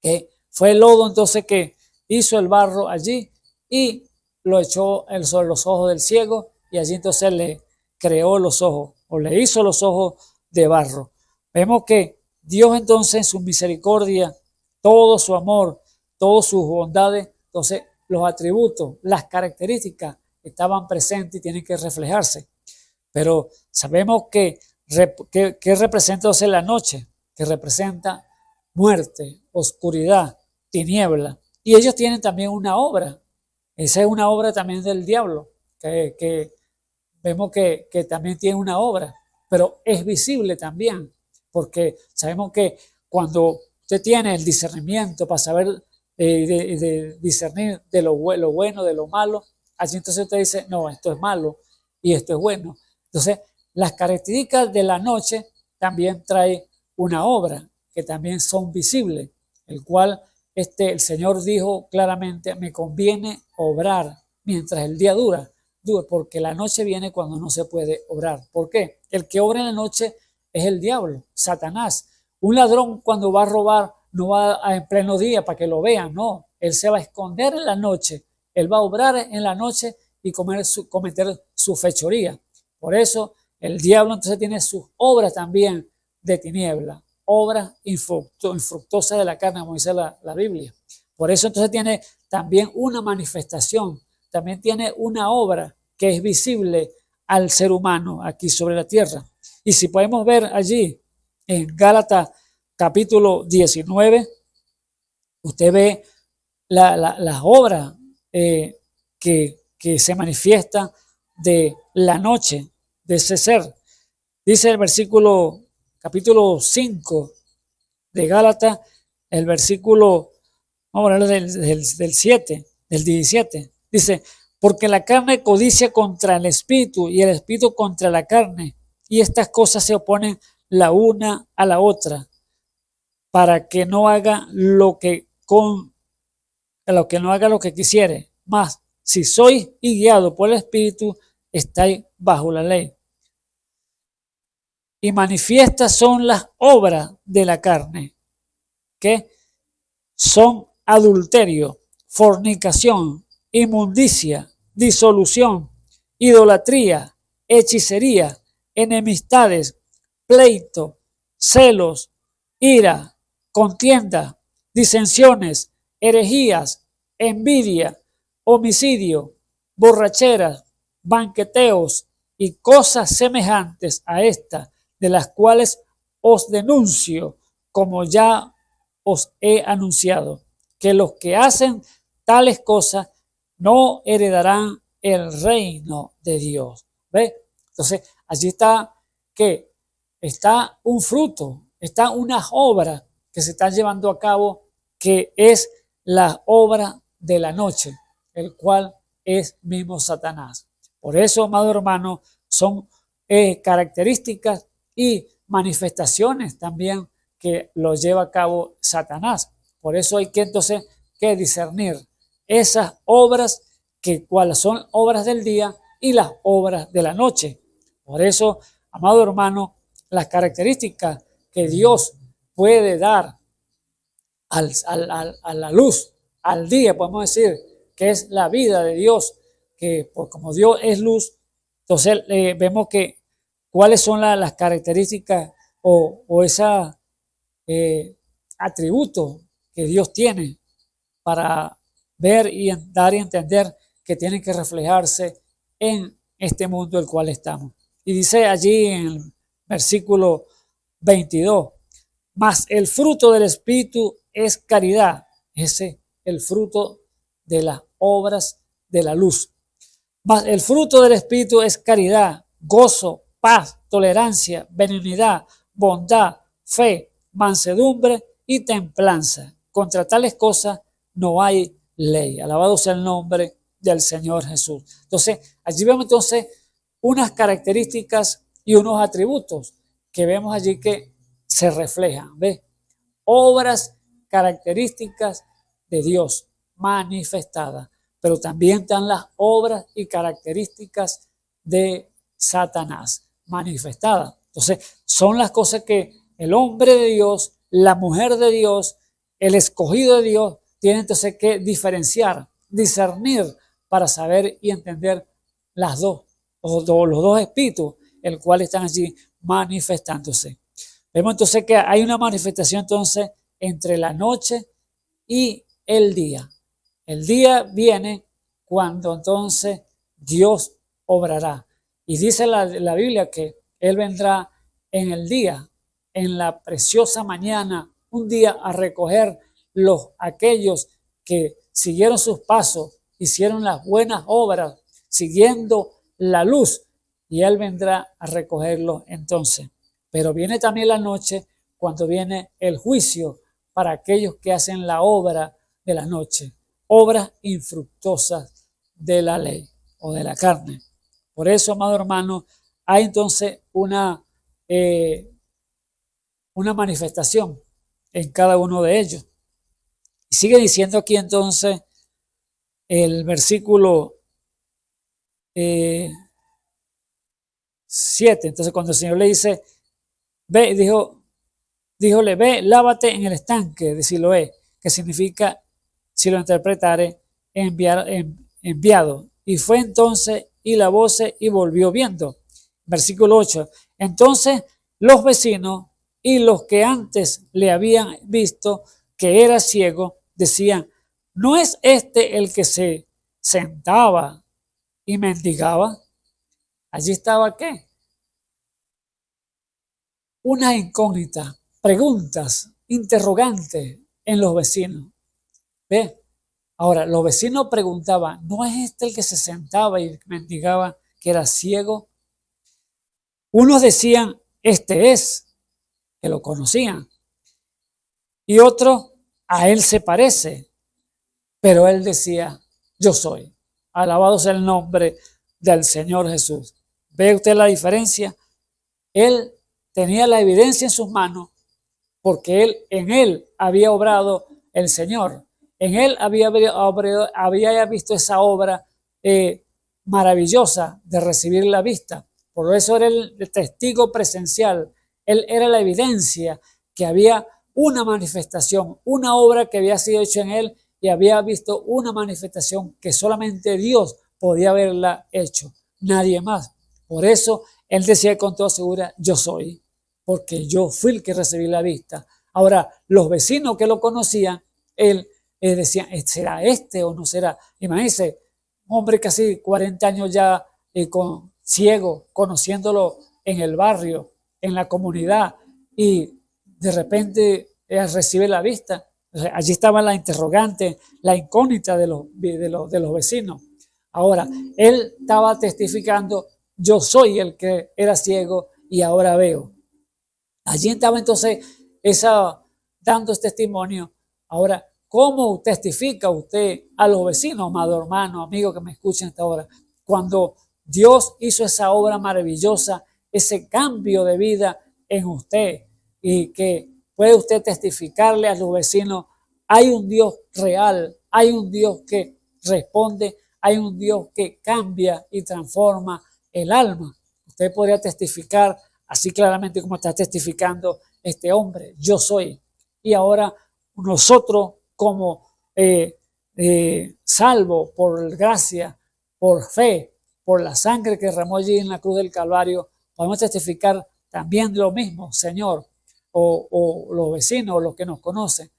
Que fue el lodo entonces que hizo el barro allí y lo echó sobre los ojos del ciego, y allí entonces le creó los ojos, o le hizo los ojos de barro. Vemos que Dios entonces en su misericordia, todo su amor, todas sus bondades, entonces los atributos, las características estaban presentes y tienen que reflejarse. Pero sabemos que representa entonces la noche, que representa muerte, oscuridad, tiniebla. Y ellos tienen también una obra. Esa es una obra también del diablo, que vemos que también tiene una obra, pero es visible también, porque sabemos que cuando usted tiene el discernimiento para saber de discernir de lo bueno, de lo malo, allí entonces usted dice, no, esto es malo y esto es bueno. Entonces, las características de la noche también trae una obra, que también son visibles, el cual el Señor dijo claramente, me conviene obrar mientras el día dura, porque la noche viene cuando no se puede obrar. ¿Por qué? El que obra en la noche es el diablo, Satanás. Un ladrón cuando va a robar no va en pleno día para que lo vean, no. Él se va a esconder en la noche, él va a obrar en la noche y cometer su fechoría. Por eso el diablo entonces tiene sus obras también de tiniebla, obras infructuosas de la carne, como dice la Biblia. Por eso entonces tiene también una manifestación, también tiene una obra que es visible al ser humano aquí sobre la tierra. Y si podemos ver allí en Gálatas capítulo 19, usted ve las obras que se manifiestan de la noche, de ese ser. Dice el versículo capítulo 5 de Gálatas, el versículo, vamos a hablar del 7, del 17. Dice, porque la carne codicia contra el espíritu y el espíritu contra la carne, y estas cosas se oponen la una a la otra, para que no haga lo que quisiere. Mas si sois y guiado por el espíritu, estáis bajo la ley. Y manifiestas son las obras de la carne, que son adulterio, fornicación, inmundicia, disolución, idolatría, hechicería, enemistades, pleito, celos, ira, contienda, disensiones, herejías, envidia, homicidio, borracheras, banqueteos y cosas semejantes a estas, de las cuales os denuncio, como ya os he anunciado, que los que hacen tales cosas no heredarán el reino de Dios. ¿Ve? Entonces, allí está que está un fruto, está una obra que se está llevando a cabo, que es la obra de la noche, el cual es mismo Satanás. Por eso, amado hermano, son características y manifestaciones también que lo lleva a cabo Satanás. Por eso hay que entonces que discernir esas obras, que cuáles son obras del día y las obras de la noche. Por eso, amado hermano, las características que Dios puede dar a la luz, al día, podemos decir, que es la vida de Dios, que pues, como Dios es luz, entonces vemos que cuáles son las características o esos atributos que Dios tiene para ver y dar y entender que tienen que reflejarse en este mundo el cual estamos. Y dice allí en el versículo 22, mas el fruto del Espíritu es caridad. Ese el fruto de las obras de la luz. Mas el fruto del Espíritu es caridad, gozo, paz, tolerancia, benignidad, bondad, fe, mansedumbre y templanza. Contra tales cosas no hay ley. Alabado sea el nombre del Señor Jesús. Entonces, allí vemos entonces unas características y unos atributos que vemos allí que se reflejan. ¿Ves? obras características de Dios manifestadas, pero también están las obras y características de Satanás manifestadas. Entonces, son las cosas que el hombre de Dios, la mujer de Dios, el escogido de Dios, tiene entonces que diferenciar, discernir para saber y entender las dos, los dos espíritus, el cual están allí manifestándose. Vemos entonces que hay una manifestación entonces entre la noche y el día. El día viene cuando entonces Dios obrará. Y dice la Biblia que Él vendrá en el día, en la preciosa mañana, un día a recoger aquellos que siguieron sus pasos, hicieron las buenas obras, siguiendo la luz, y Él vendrá a recogerlos entonces. Pero viene también la noche, cuando viene el juicio para aquellos que hacen la obra de la noche, obras infructuosas de la ley o de la carne. Por eso, amado hermano, hay entonces una manifestación en cada uno de ellos. Y sigue diciendo aquí entonces el versículo 7. Entonces, cuando el Señor le dice, ve, díjole, ve, lávate en el estanque de Siloé, que significa, si lo interpretare, enviado. Y fue entonces y lavóse y volvió viendo. Versículo 8. Entonces los vecinos y los que antes le habían visto que era ciego, decían, ¿no es este el que se sentaba y mendigaba? Allí estaba, ¿qué? Una incógnita, preguntas, interrogantes en los vecinos. ¿Ve? Ahora, los vecinos preguntaban, ¿no es este el que se sentaba y mendigaba que era ciego? Unos decían, este es, que lo conocían. Y otros, a él se parece. Pero él decía, yo soy. Alabado sea el nombre del Señor Jesús. ¿Ve usted la diferencia? Él tenía la evidencia en sus manos porque en él había obrado el Señor. En él había visto esa obra maravillosa de recibir la vista. Por eso era el testigo presencial. Él era la evidencia que había una manifestación, una obra que había sido hecha en él y había visto una manifestación que solamente Dios podía haberla hecho, nadie más. Por eso él decía con toda seguridad, yo soy, porque yo fui el que recibí la vista. Ahora, los vecinos que lo conocían, él decían, ¿será este o no será? Imagínense, un hombre casi 40 años ya ciego, conociéndolo en el barrio, en la comunidad, y de repente recibe la vista. Allí estaba la interrogante, la incógnita de los vecinos. Ahora, él estaba testificando, yo soy el que era ciego y ahora veo. Allí estaba entonces dando este testimonio. Ahora, ¿cómo testifica usted a los vecinos, amado hermano, amigo que me escuchan esta hora? Cuando Dios hizo esa obra maravillosa, ese cambio de vida en usted, y que puede usted testificarle a los vecinos, hay un Dios real, hay un Dios que responde, hay un Dios que cambia y transforma el alma. Usted podría testificar así claramente como está testificando este hombre, yo soy. Y ahora nosotros como salvo por gracia, por fe, por la sangre que derramó allí en la cruz del Calvario, podemos testificar también lo mismo, Señor, o los vecinos, o los que nos conocen.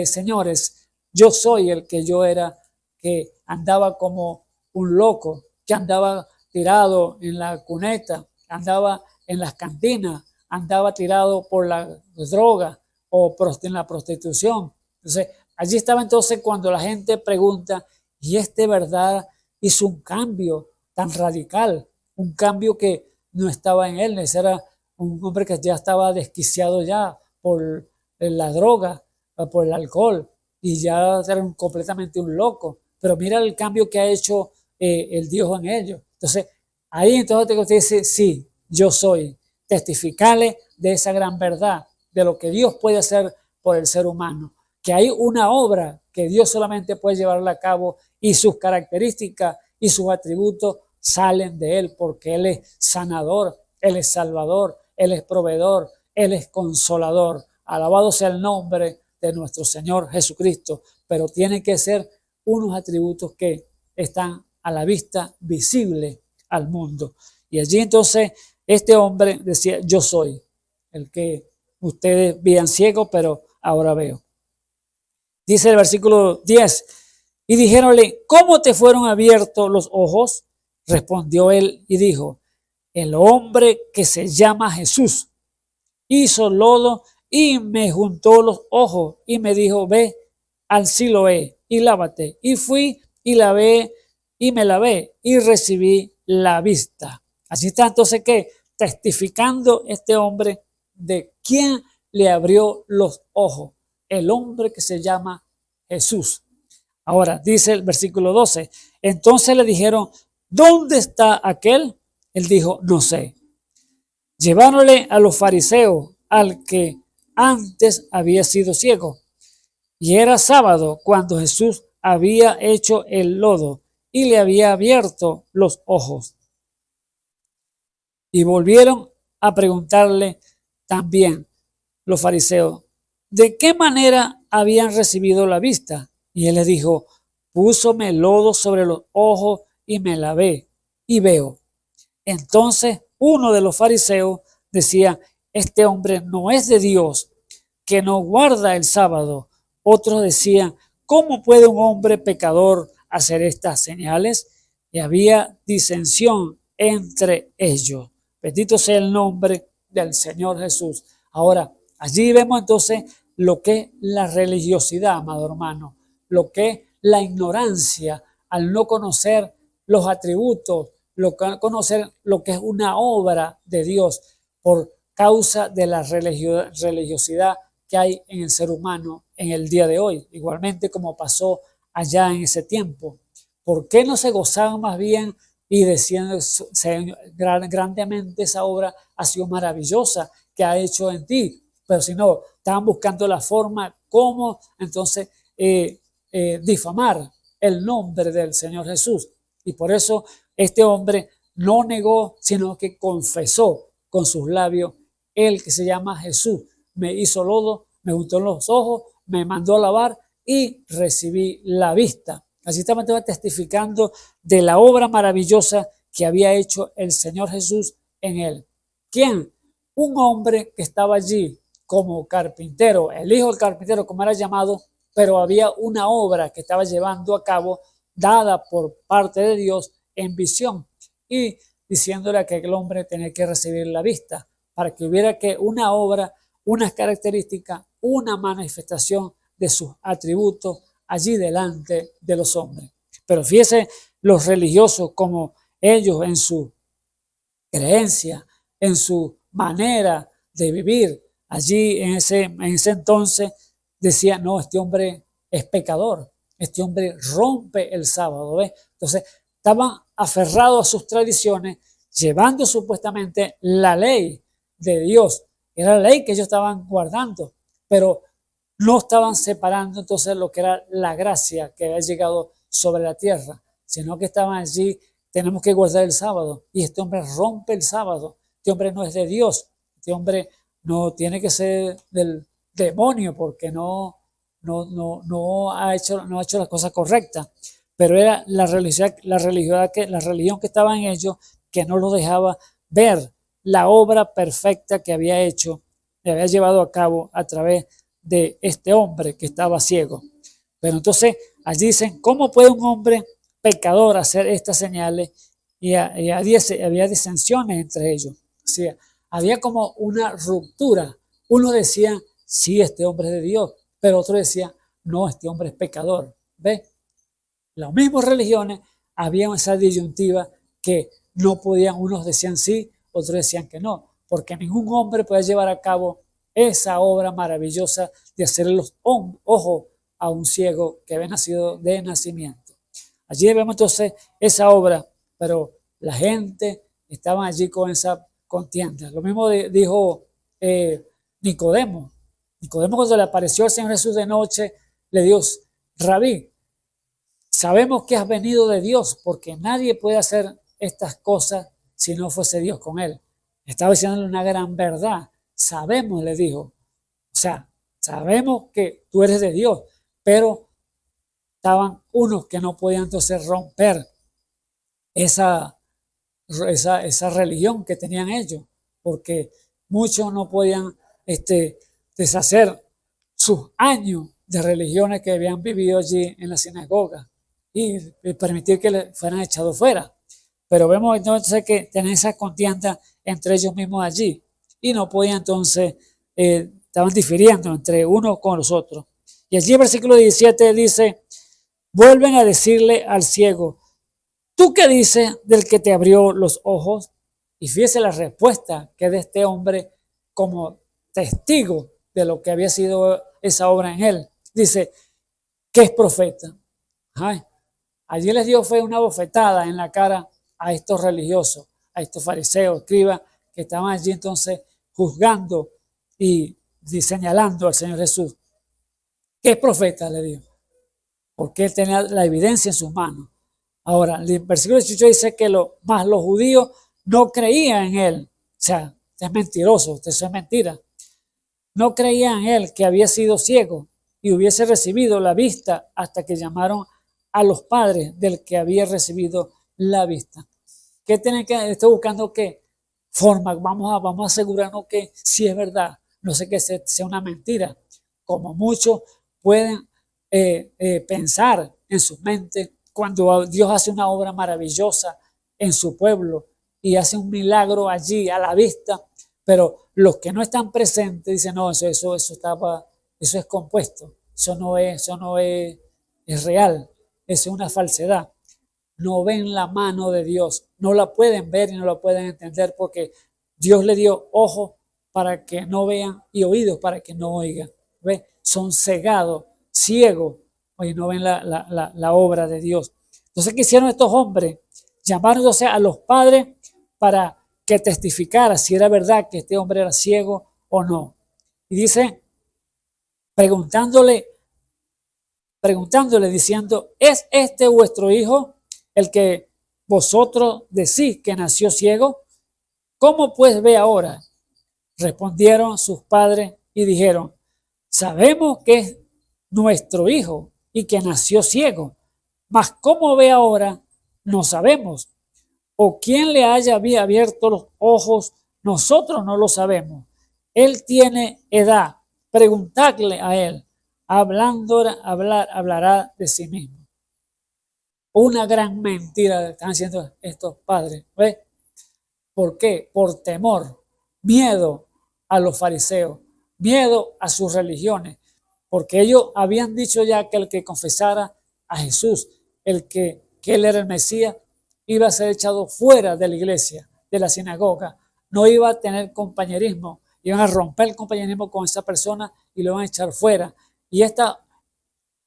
Señores, yo soy el que yo era, que andaba como un loco, que andaba tirado en la cuneta, andaba en las cantinas, andaba tirado por la droga o en la prostitución. Entonces, allí estaba entonces cuando la gente pregunta, ¿y este verdad hizo un cambio tan radical? Un cambio que no estaba en él, ese era un hombre que ya estaba desquiciado ya por la droga, por el alcohol, y ya era completamente un loco. Pero mira el cambio que ha hecho el Dios en ellos. Entonces, ahí entonces usted dice, sí, yo soy. Testificarle de esa gran verdad, de lo que Dios puede hacer por el ser humano, que hay una obra que Dios solamente puede llevarla a cabo y sus características y sus atributos salen de Él, porque Él es sanador, Él es salvador, Él es proveedor, Él es consolador. Alabado sea el nombre de nuestro Señor Jesucristo, pero tiene que ser unos atributos que están a la vista visible al mundo. Y allí entonces este hombre decía, yo soy el que ustedes veían ciego, pero ahora veo. Dice el versículo 10, y dijéronle, ¿cómo te fueron abiertos los ojos? Respondió él y dijo, el hombre que se llama Jesús hizo lodo y me juntó los ojos y me dijo, ve al Siloé y lávate. Y fui y lavé y me lavé y recibí la vista. Así está entonces que testificando este hombre de quién le abrió los ojos, el hombre que se llama Jesús. Ahora dice el versículo 12, entonces le dijeron, ¿dónde está aquel? Él dijo, no sé. Lleváronle a los fariseos al que antes había sido ciego. Y era sábado cuando Jesús había hecho el lodo y le había abierto los ojos. Y volvieron a preguntarle también los fariseos, ¿de qué manera habían recibido la vista? Y él les dijo, púsome lodo sobre los ojos y me lavé y veo. Entonces uno de los fariseos decía, este hombre no es de Dios, que no guarda el sábado. Otros decían, ¿cómo puede un hombre pecador hacer estas señales? Y había disensión entre ellos. Bendito sea el nombre del Señor Jesús. Ahora, allí vemos entonces lo que es la religiosidad, amado hermano, lo que es la ignorancia al no conocer los atributos, conocer lo que es una obra de Dios por causa de la religiosidad que hay en el ser humano en el día de hoy, igualmente como pasó allá en ese tiempo. ¿Por qué no se gozaban más bien y decían grandemente esa obra ha sido maravillosa que ha hecho en ti? Pero si no, estaban buscando la forma cómo entonces difamar el nombre del Señor Jesús. Y por eso este hombre no negó, sino que confesó con sus labios, el que se llama Jesús me hizo lodo, me juntó en los ojos, me mandó a lavar y recibí la vista. Así estaba testificando de la obra maravillosa que había hecho el Señor Jesús en él. ¿Quién? Un hombre que estaba allí como carpintero, el hijo del carpintero, como era llamado, pero había una obra que estaba llevando a cabo, dada por parte de Dios en visión, y diciéndole a que el hombre tenía que recibir la vista, para que hubiera que una obra, unas características, una manifestación de sus atributos allí delante de los hombres. Pero fíjese los religiosos como ellos en su creencia, en su manera de vivir, allí en ese entonces decían, no, este hombre es pecador, este hombre rompe el sábado, ¿ves? Entonces estaban aferrados a sus tradiciones, llevando supuestamente la ley de Dios, era la ley que ellos estaban guardando, pero no estaban separando entonces lo que era la gracia que había llegado sobre la tierra, sino que estaban allí, tenemos que guardar el sábado, y este hombre rompe el sábado, este hombre no es de Dios, este hombre no tiene que ser del demonio porque no ha hecho las cosas correctas, pero era la religión que estaba en ellos que no los dejaba ver la obra perfecta que había hecho, que había llevado a cabo a través de este hombre que estaba ciego. Pero entonces allí dicen, ¿cómo puede un hombre pecador hacer estas señales? Y había disensiones entre ellos. O sea, había como una ruptura. Unos decían, sí, este hombre es de Dios, pero otros decían, no, este hombre es pecador. ¿Ves? Las mismas religiones había esa disyuntiva que no podían, unos decían sí, otros decían que no, porque ningún hombre puede llevar a cabo esa obra maravillosa de hacer los ojos a un ciego que había nacido de nacimiento. Allí vemos entonces esa obra, pero la gente estaba allí con esa contienda. Lo mismo dijo Nicodemo, Nicodemo, cuando le apareció el Señor Jesús de noche, le dijo: Rabí, sabemos que has venido de Dios, porque nadie puede hacer estas cosas si no fuese Dios con él. Estaba diciéndole una gran verdad. Sabemos, le dijo. O sea, sabemos que tú eres de Dios, pero estaban unos que no podían entonces romper esa religión que tenían ellos, porque muchos no podían deshacer sus años de religiones que habían vivido allí en la sinagoga y permitir que le fueran echados fuera. Pero vemos entonces que tenían esa contienda entre ellos mismos allí y no podían entonces, estaban difiriendo entre unos con los otros. Y allí el versículo 17 dice: vuelven a decirle al ciego: ¿tú qué dices del que te abrió los ojos? Y fíjese la respuesta que de este hombre como testigo de lo que había sido esa obra en él. Dice que es profeta. Ay, allí les dio fue una bofetada en la cara a estos religiosos, a estos fariseos, escribas, que estaban allí entonces juzgando y señalando al Señor Jesús. ¿Qué es profeta? Le dijo, porque él tenía la evidencia en sus manos. Ahora, el versículo 18 dice que los judíos no creían en él. O sea, usted es mentiroso, eso es mentira. No creían en él, que había sido ciego y hubiese recibido la vista, hasta que llamaron a los padres del que había recibido la vista. ¿Qué tienen que estar buscando? ¿Qué forma? Vamos a asegurarnos que sí es verdad, no sé que sea una mentira, como muchos pueden pensar en sus mentes cuando Dios hace una obra maravillosa en su pueblo y hace un milagro allí a la vista, pero los que no están presentes dicen: no, eso es compuesto, eso no es real, eso es una falsedad. No ven la mano de Dios, no la pueden ver y no la pueden entender, porque Dios le dio ojos para que no vean y oídos para que no oigan. ¿Ve? Son cegados, ciegos, y no ven la obra de Dios. Entonces, ¿qué hicieron estos hombres? Llamaron a los padres para que testificara si era verdad que este hombre era ciego o no. Y dice, preguntándole diciendo: ¿es este vuestro hijo, el que vosotros decís que nació ciego? ¿Cómo pues ve ahora? Respondieron sus padres y dijeron: sabemos que es nuestro hijo y que nació ciego, mas cómo ve ahora no sabemos. O quién le haya abierto los ojos, nosotros no lo sabemos. Él tiene edad, preguntadle a él, hablará de sí mismo. Una gran mentira están haciendo estos padres. ¿Ves? ¿Por qué? Por temor, miedo a los fariseos, miedo a sus religiones, porque ellos habían dicho ya que el que confesara a Jesús, que él era el Mesías, iba a ser echado fuera de la iglesia, de la sinagoga, no iba a tener compañerismo, iban a romper el compañerismo con esa persona y lo iban a echar fuera. Y este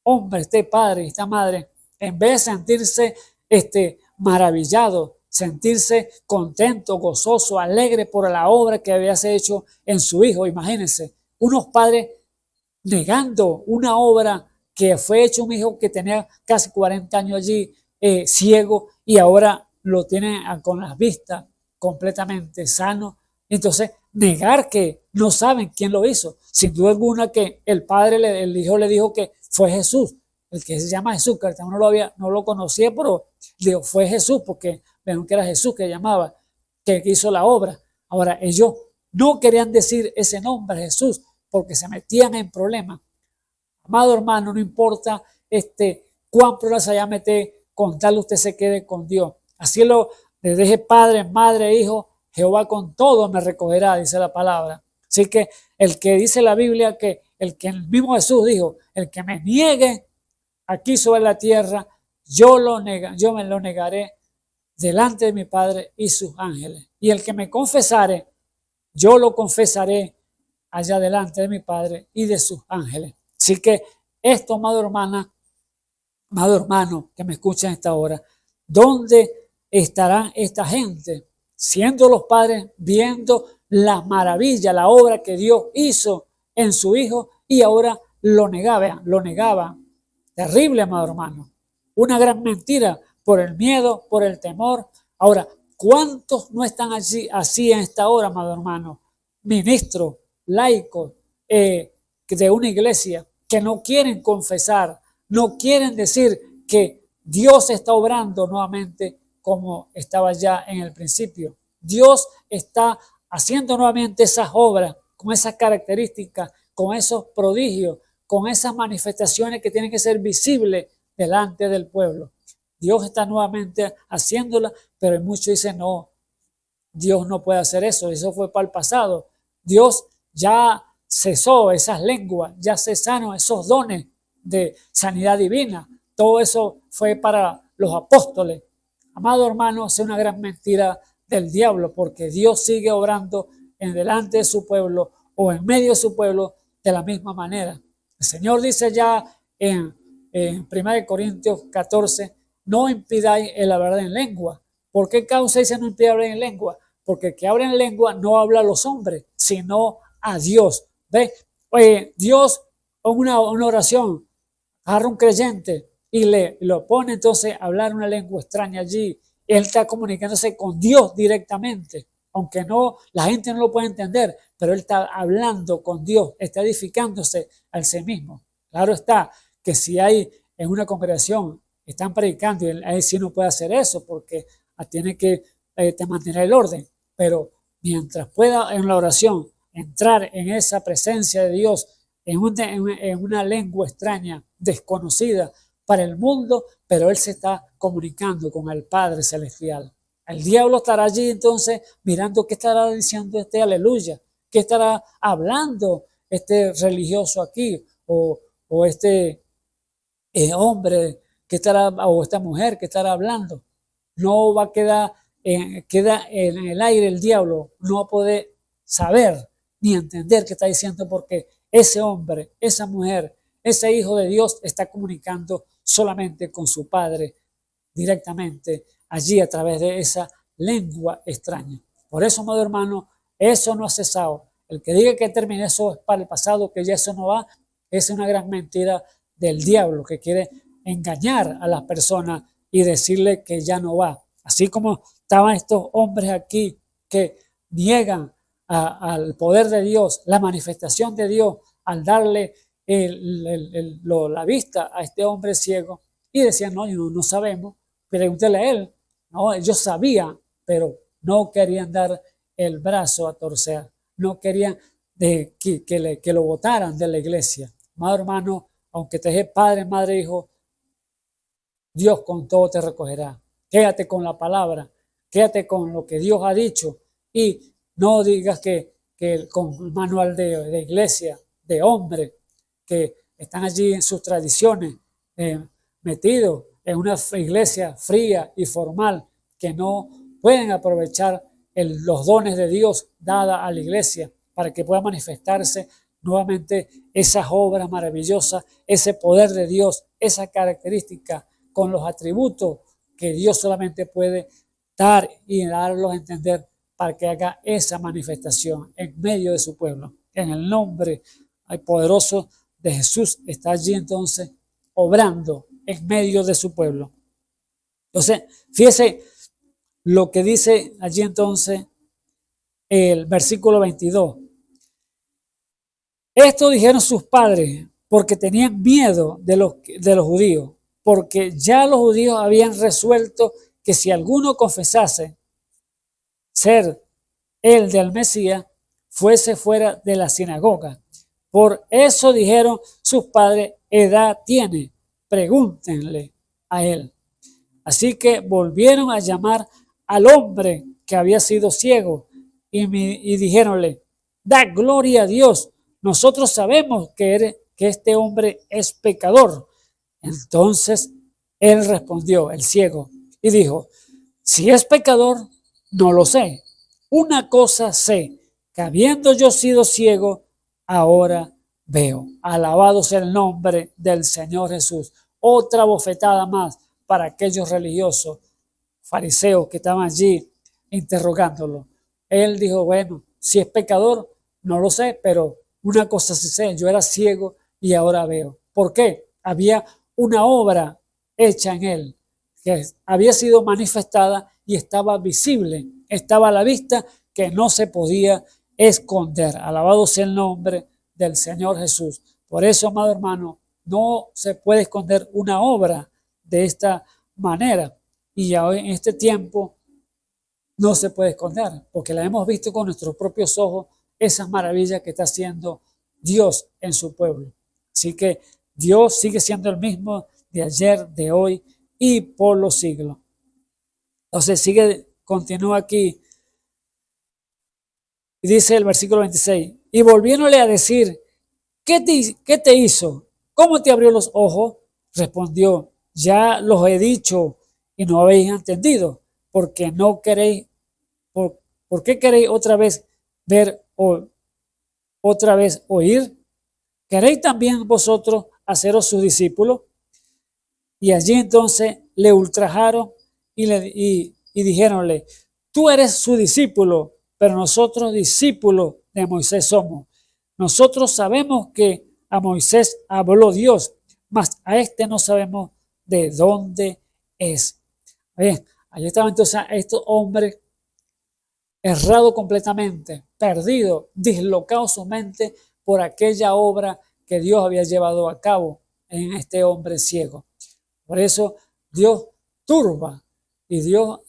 hombre, este padre y esta madre, en vez de sentirse maravillado, sentirse contento, gozoso, alegre por la obra que había hecho en su hijo, imagínense, unos padres negando una obra que fue hecho un hijo que tenía casi 40 años allí, ciego, y ahora lo tiene con las vistas completamente sano. Entonces, negar que no saben quién lo hizo. Sin duda alguna que el hijo le dijo que fue Jesús, el que se llama Jesús, que no lo conocía, pero dijo, fue Jesús, porque vieron que era Jesús que llamaba, que hizo la obra. Ahora, ellos no querían decir ese nombre, Jesús, porque se metían en problemas. Amado hermano, no importa cuán problemas se haya metido, con tal usted se quede con Dios. Así le deje padre, madre, hijo, Jehová con todo me recogerá, dice la palabra. Así que el que dice la Biblia, que el mismo Jesús dijo, el que me niegue aquí sobre la tierra, yo me lo negaré delante de mi Padre y sus ángeles. Y el que me confesare, yo lo confesaré allá delante de mi Padre y de sus ángeles. Así que esto, amado hermano, que me escucha en esta hora, ¿dónde estarán esta gente? Siendo los padres, viendo la maravilla, la obra que Dios hizo en su Hijo y ahora lo negaba. Terrible, amado hermano. Una gran mentira por el miedo, por el temor. Ahora, ¿cuántos no están así en esta hora, amado hermano? Ministros, laicos de una iglesia que no quieren confesar, no quieren decir que Dios está obrando nuevamente como estaba ya en el principio. Dios está haciendo nuevamente esas obras con esas características, con esos prodigios, con esas manifestaciones que tienen que ser visibles delante del pueblo. Dios está nuevamente haciéndola, pero muchos dicen, no, Dios no puede hacer eso fue para el pasado. Dios ya cesó esas lenguas, ya cesaron esos dones de sanidad divina. Todo eso fue para los apóstoles. Amado hermano, es una gran mentira del diablo, porque Dios sigue obrando en delante de su pueblo o en medio de su pueblo de la misma manera. El Señor dice ya en 1 Corintios 14, no impidáis el hablar en lengua. ¿Por qué causa dice no impidáis hablar en lengua? Porque el que habla en lengua no habla a los hombres, sino a Dios. ¿Ve? Dios en una oración agarra un creyente y lo pone entonces a hablar una lengua extraña allí. Él está comunicándose con Dios directamente, aunque no, la gente no lo puede entender, pero él está hablando con Dios, está edificándose al sí mismo. Claro está que si hay en una congregación, están predicando, y él sí no puede hacer eso porque tiene que mantener el orden, pero mientras pueda en la oración entrar en esa presencia de Dios en una lengua extraña, desconocida para el mundo, pero él se está comunicando con el Padre Celestial. El diablo estará allí entonces mirando qué estará diciendo este aleluya, qué estará hablando este religioso aquí o este hombre que estará, o esta mujer que estará hablando. No va a queda en el aire el diablo, no va a poder saber ni entender qué está diciendo, porque ese hombre, esa mujer, ese hijo de Dios está comunicando solamente con su Padre directamente allí a través de esa lengua extraña. Por eso, amado hermano, eso no ha cesado. El que diga que termine eso es para el pasado, que ya eso no va, es una gran mentira del diablo que quiere engañar a las personas y decirle que ya no va. Así como estaban estos hombres aquí que niegan al poder de Dios, la manifestación de Dios, al darle la vista a este hombre ciego, y decían, no sabemos, pregúntele a él. No, ellos sabían, pero no querían dar el brazo a torcer, no querían que lo botaran de la iglesia. Amado hermano, aunque te deje padre, madre, hijo, Dios con todo te recogerá. Quédate con la palabra, quédate con lo que Dios ha dicho y no digas que con el manual de iglesia, de hombre, que están allí en sus tradiciones, metidos en una iglesia fría y formal, que no pueden aprovechar los dones de Dios dada a la iglesia para que pueda manifestarse nuevamente esas obras maravillosas, ese poder de Dios, esa característica con los atributos que Dios solamente puede dar y darlos a entender para que haga esa manifestación en medio de su pueblo. En el nombre poderoso de Jesús está allí entonces obrando en medio de su pueblo. Entonces, fíjese lo que dice allí entonces el versículo 22. Esto dijeron sus padres porque tenían miedo de los judíos, porque ya los judíos habían resuelto que si alguno confesase ser el del Mesías, fuese fuera de la sinagoga. Por eso dijeron sus padres, edad tiene, pregúntenle a él. Así que volvieron a llamar al hombre que había sido ciego y dijéronle, da gloria a Dios, nosotros sabemos que este hombre es pecador. Entonces él respondió, el ciego, y dijo, si es pecador, no lo sé. Una cosa sé, que habiendo yo sido ciego, ahora veo. Alabado sea el nombre del Señor Jesús. Otra bofetada más para aquellos religiosos, fariseos que estaban allí interrogándolo. Él dijo, bueno, si es pecador, no lo sé, pero una cosa sí sé, yo era ciego y ahora veo. ¿Por qué? Había una obra hecha en él, que había sido manifestada y estaba visible, estaba a la vista, que no se podía esconder. Alabado sea el nombre del Señor Jesús. Por eso, amado hermano, no se puede esconder una obra de esta manera. Y hoy en este tiempo no se puede esconder, porque la hemos visto con nuestros propios ojos, esas maravillas que está haciendo Dios en su pueblo. Así que Dios sigue siendo el mismo de ayer, de hoy y por los siglos. Entonces continúa aquí y dice el versículo 26, y volviéndole a decir, ¿qué te hizo? ¿Cómo te abrió los ojos? Respondió, ya los he dicho y no habéis entendido, porque no queréis, ¿por qué queréis otra vez ver o otra vez oír? ¿Queréis también vosotros haceros sus discípulos? Y allí entonces le ultrajaron y dijéronle, tú eres su discípulo, pero nosotros discípulos de Moisés somos. Nosotros sabemos que a Moisés habló Dios, mas a este no sabemos de dónde es. Bien, allí estaban entonces estos hombres errados completamente, perdidos, dislocados su mente por aquella obra que Dios había llevado a cabo en este hombre ciego. Por eso Dios turba y Dios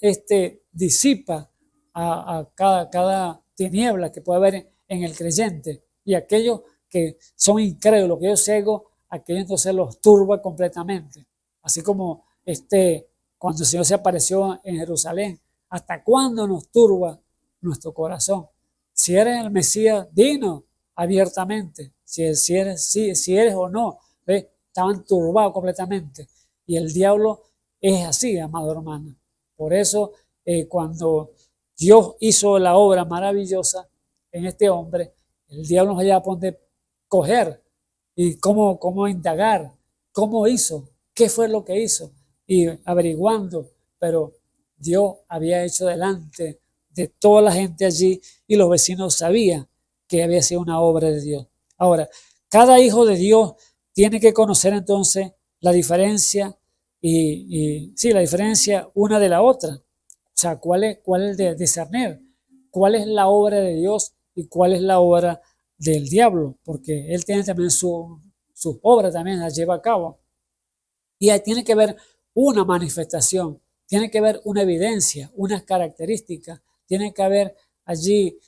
disipa a cada tiniebla que puede haber en el creyente, y aquellos que son incrédulos, que ellos ciegos, aquellos entonces los turba completamente. Así como cuando el Señor se apareció en Jerusalén, ¿hasta cuándo nos turba nuestro corazón? Si eres el Mesías, dinos abiertamente, si eres o no. ¿Ves? Estaban turbados completamente. Y el diablo es así, amado hermano. Por eso, cuando Dios hizo la obra maravillosa en este hombre, el diablo nos hallaba a poner coger y cómo indagar, cómo hizo, qué fue lo que hizo, y averiguando, pero Dios había hecho delante de toda la gente allí y los vecinos sabían que había sido una obra de Dios. Ahora, cada hijo de Dios tiene que conocer entonces la diferencia la diferencia una de la otra. O sea, cuál es de discernir, cuál es la obra de Dios y cuál es la obra del diablo, porque él tiene también su obra, también la lleva a cabo. Y ahí tiene que haber una manifestación, tiene que haber una evidencia, unas características, tiene que haber allí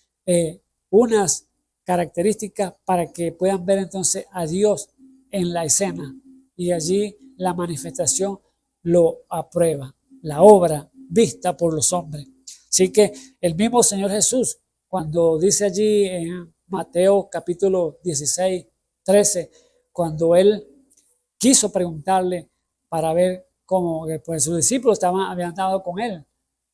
unas características para que puedan ver entonces a Dios en la escena, y allí la manifestación lo aprueba, la obra vista por los hombres. Así que el mismo Señor Jesús, cuando dice allí en Mateo capítulo 16, 13, cuando él quiso preguntarle para ver cómo, pues sus discípulos habían estado con él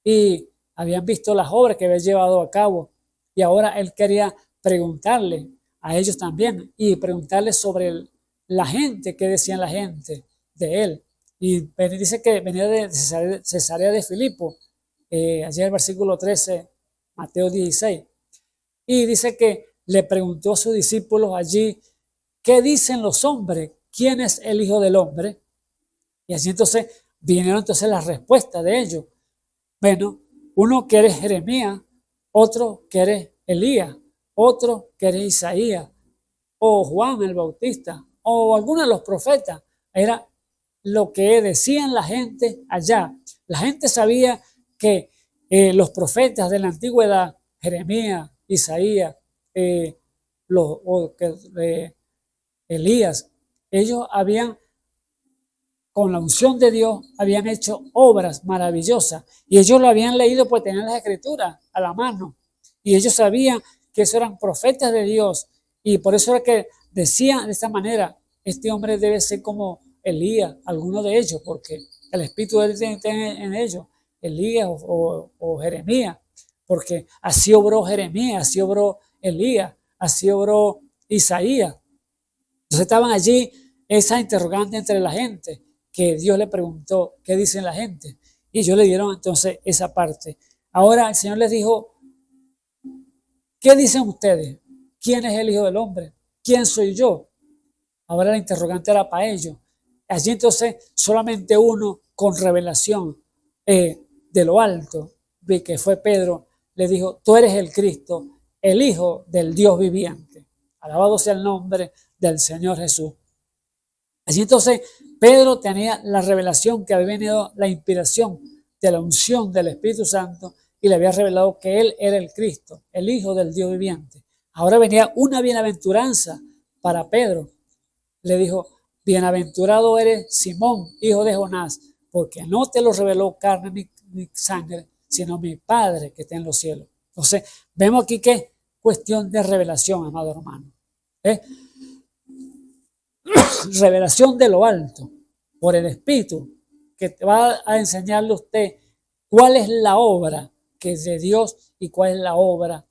y habían visto las obras que había llevado a cabo, y ahora él quería preguntarle a ellos también y preguntarles sobre la gente, qué decían la gente de él. Y dice que venía de Cesarea de Filipo, allí en el versículo 13, Mateo 16, y dice que le preguntó a sus discípulos allí, ¿qué dicen los hombres? ¿Quién es el Hijo del Hombre? Y así entonces vinieron entonces las respuestas de ellos. Bueno, uno que eres Jeremías, otro que eres Elías, otro que eres Isaías, o Juan el Bautista, o alguno de los profetas. Era lo que decían la gente allá. La gente sabía que los profetas de la antigüedad, Jeremías, Isaías, Elías, ellos habían, con la unción de Dios, habían hecho obras maravillosas, y ellos lo habían leído, pues tenían las escrituras a la mano, y ellos sabían que esos eran profetas de Dios, y por eso era que decían de esta manera, este hombre debe ser como Elías, alguno de ellos, porque el Espíritu de Dios está en ellos, Elías o Jeremías, porque así obró Jeremías, así obró Elías, así obró Isaías. Entonces estaban allí esa interrogante entre la gente, que Dios le preguntó, ¿qué dicen la gente? Y ellos le dieron entonces esa parte. Ahora el Señor les dijo, ¿qué dicen ustedes? ¿Quién es el Hijo del Hombre? ¿quién soy yo? Ahora la interrogante era para ellos. Allí entonces solamente uno con revelación de lo alto, que fue Pedro, le dijo, tú eres el Cristo, el Hijo del Dios viviente. Alabado sea el nombre del Señor Jesús. Allí entonces Pedro tenía la revelación que había venido, la inspiración de la unción del Espíritu Santo, y le había revelado que él era el Cristo, el Hijo del Dios viviente. Ahora venía una bienaventuranza para Pedro. Le dijo, bienaventurado eres Simón, hijo de Jonás, porque no te lo reveló carne ni sangre, sino mi Padre que está en los cielos. Entonces, vemos aquí que es cuestión de revelación, amado hermano. Revelación de lo alto, por el Espíritu, que te va a enseñarle a usted cuál es la obra que es de Dios y cuál es la obra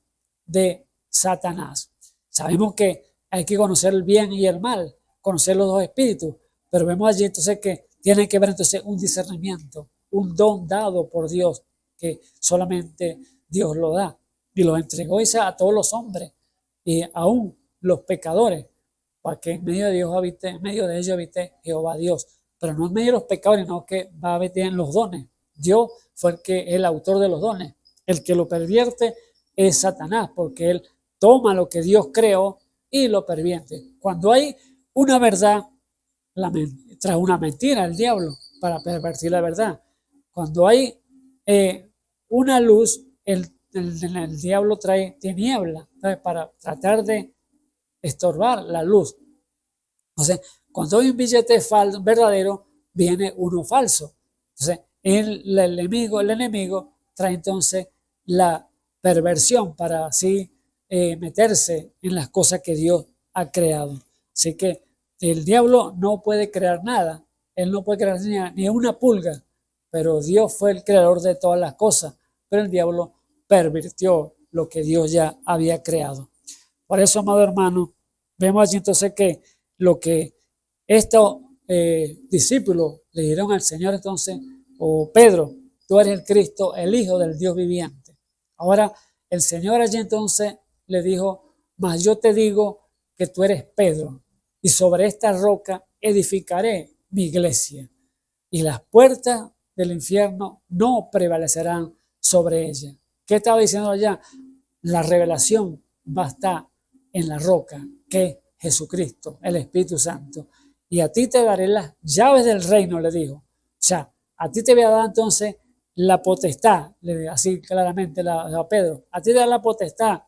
de Satanás. Sabemos que hay que conocer el bien y el mal, conocer los dos espíritus, pero vemos allí entonces que tiene que ver entonces un discernimiento, un don dado por Dios, que solamente Dios lo da, y lo entregó a todos los hombres, y aún los pecadores, para que en medio de Dios habite, en medio de ellos habite Jehová Dios, pero no en medio de los pecadores, sino que va a habitar en los dones. Dios fue el que es el autor de los dones. El que lo pervierte es Satanás, porque él toma lo que Dios creó y lo pervierte. Cuando hay una verdad, tras una mentira, el diablo, para pervertir la verdad. Cuando hay una luz, el diablo trae tiniebla, ¿sabes? Para tratar de estorbar la luz. Entonces, cuando hay un billete verdadero, viene uno falso. Entonces, el enemigo trae entonces la perversión para así meterse en las cosas que Dios ha creado. Así que el diablo no puede crear nada. Él no puede crear ni una pulga, pero Dios fue el creador de todas las cosas. Pero el diablo pervirtió lo que Dios ya había creado. Por eso, amado hermano, vemos allí entonces que lo que estos discípulos le dijeron al Señor entonces, Pedro, tú eres el Cristo, el Hijo del Dios viviente. Ahora el Señor allí entonces le dijo, mas yo te digo que tú eres Pedro, y sobre esta roca edificaré mi iglesia, y las puertas del infierno no prevalecerán sobre ella. ¿Qué estaba diciendo allá? La revelación va a estar en la roca, que es Jesucristo, el Espíritu Santo. Y a ti te daré las llaves del reino, le dijo. O sea, a ti te voy a dar entonces la potestad, así claramente a Pedro, a ti te da la potestad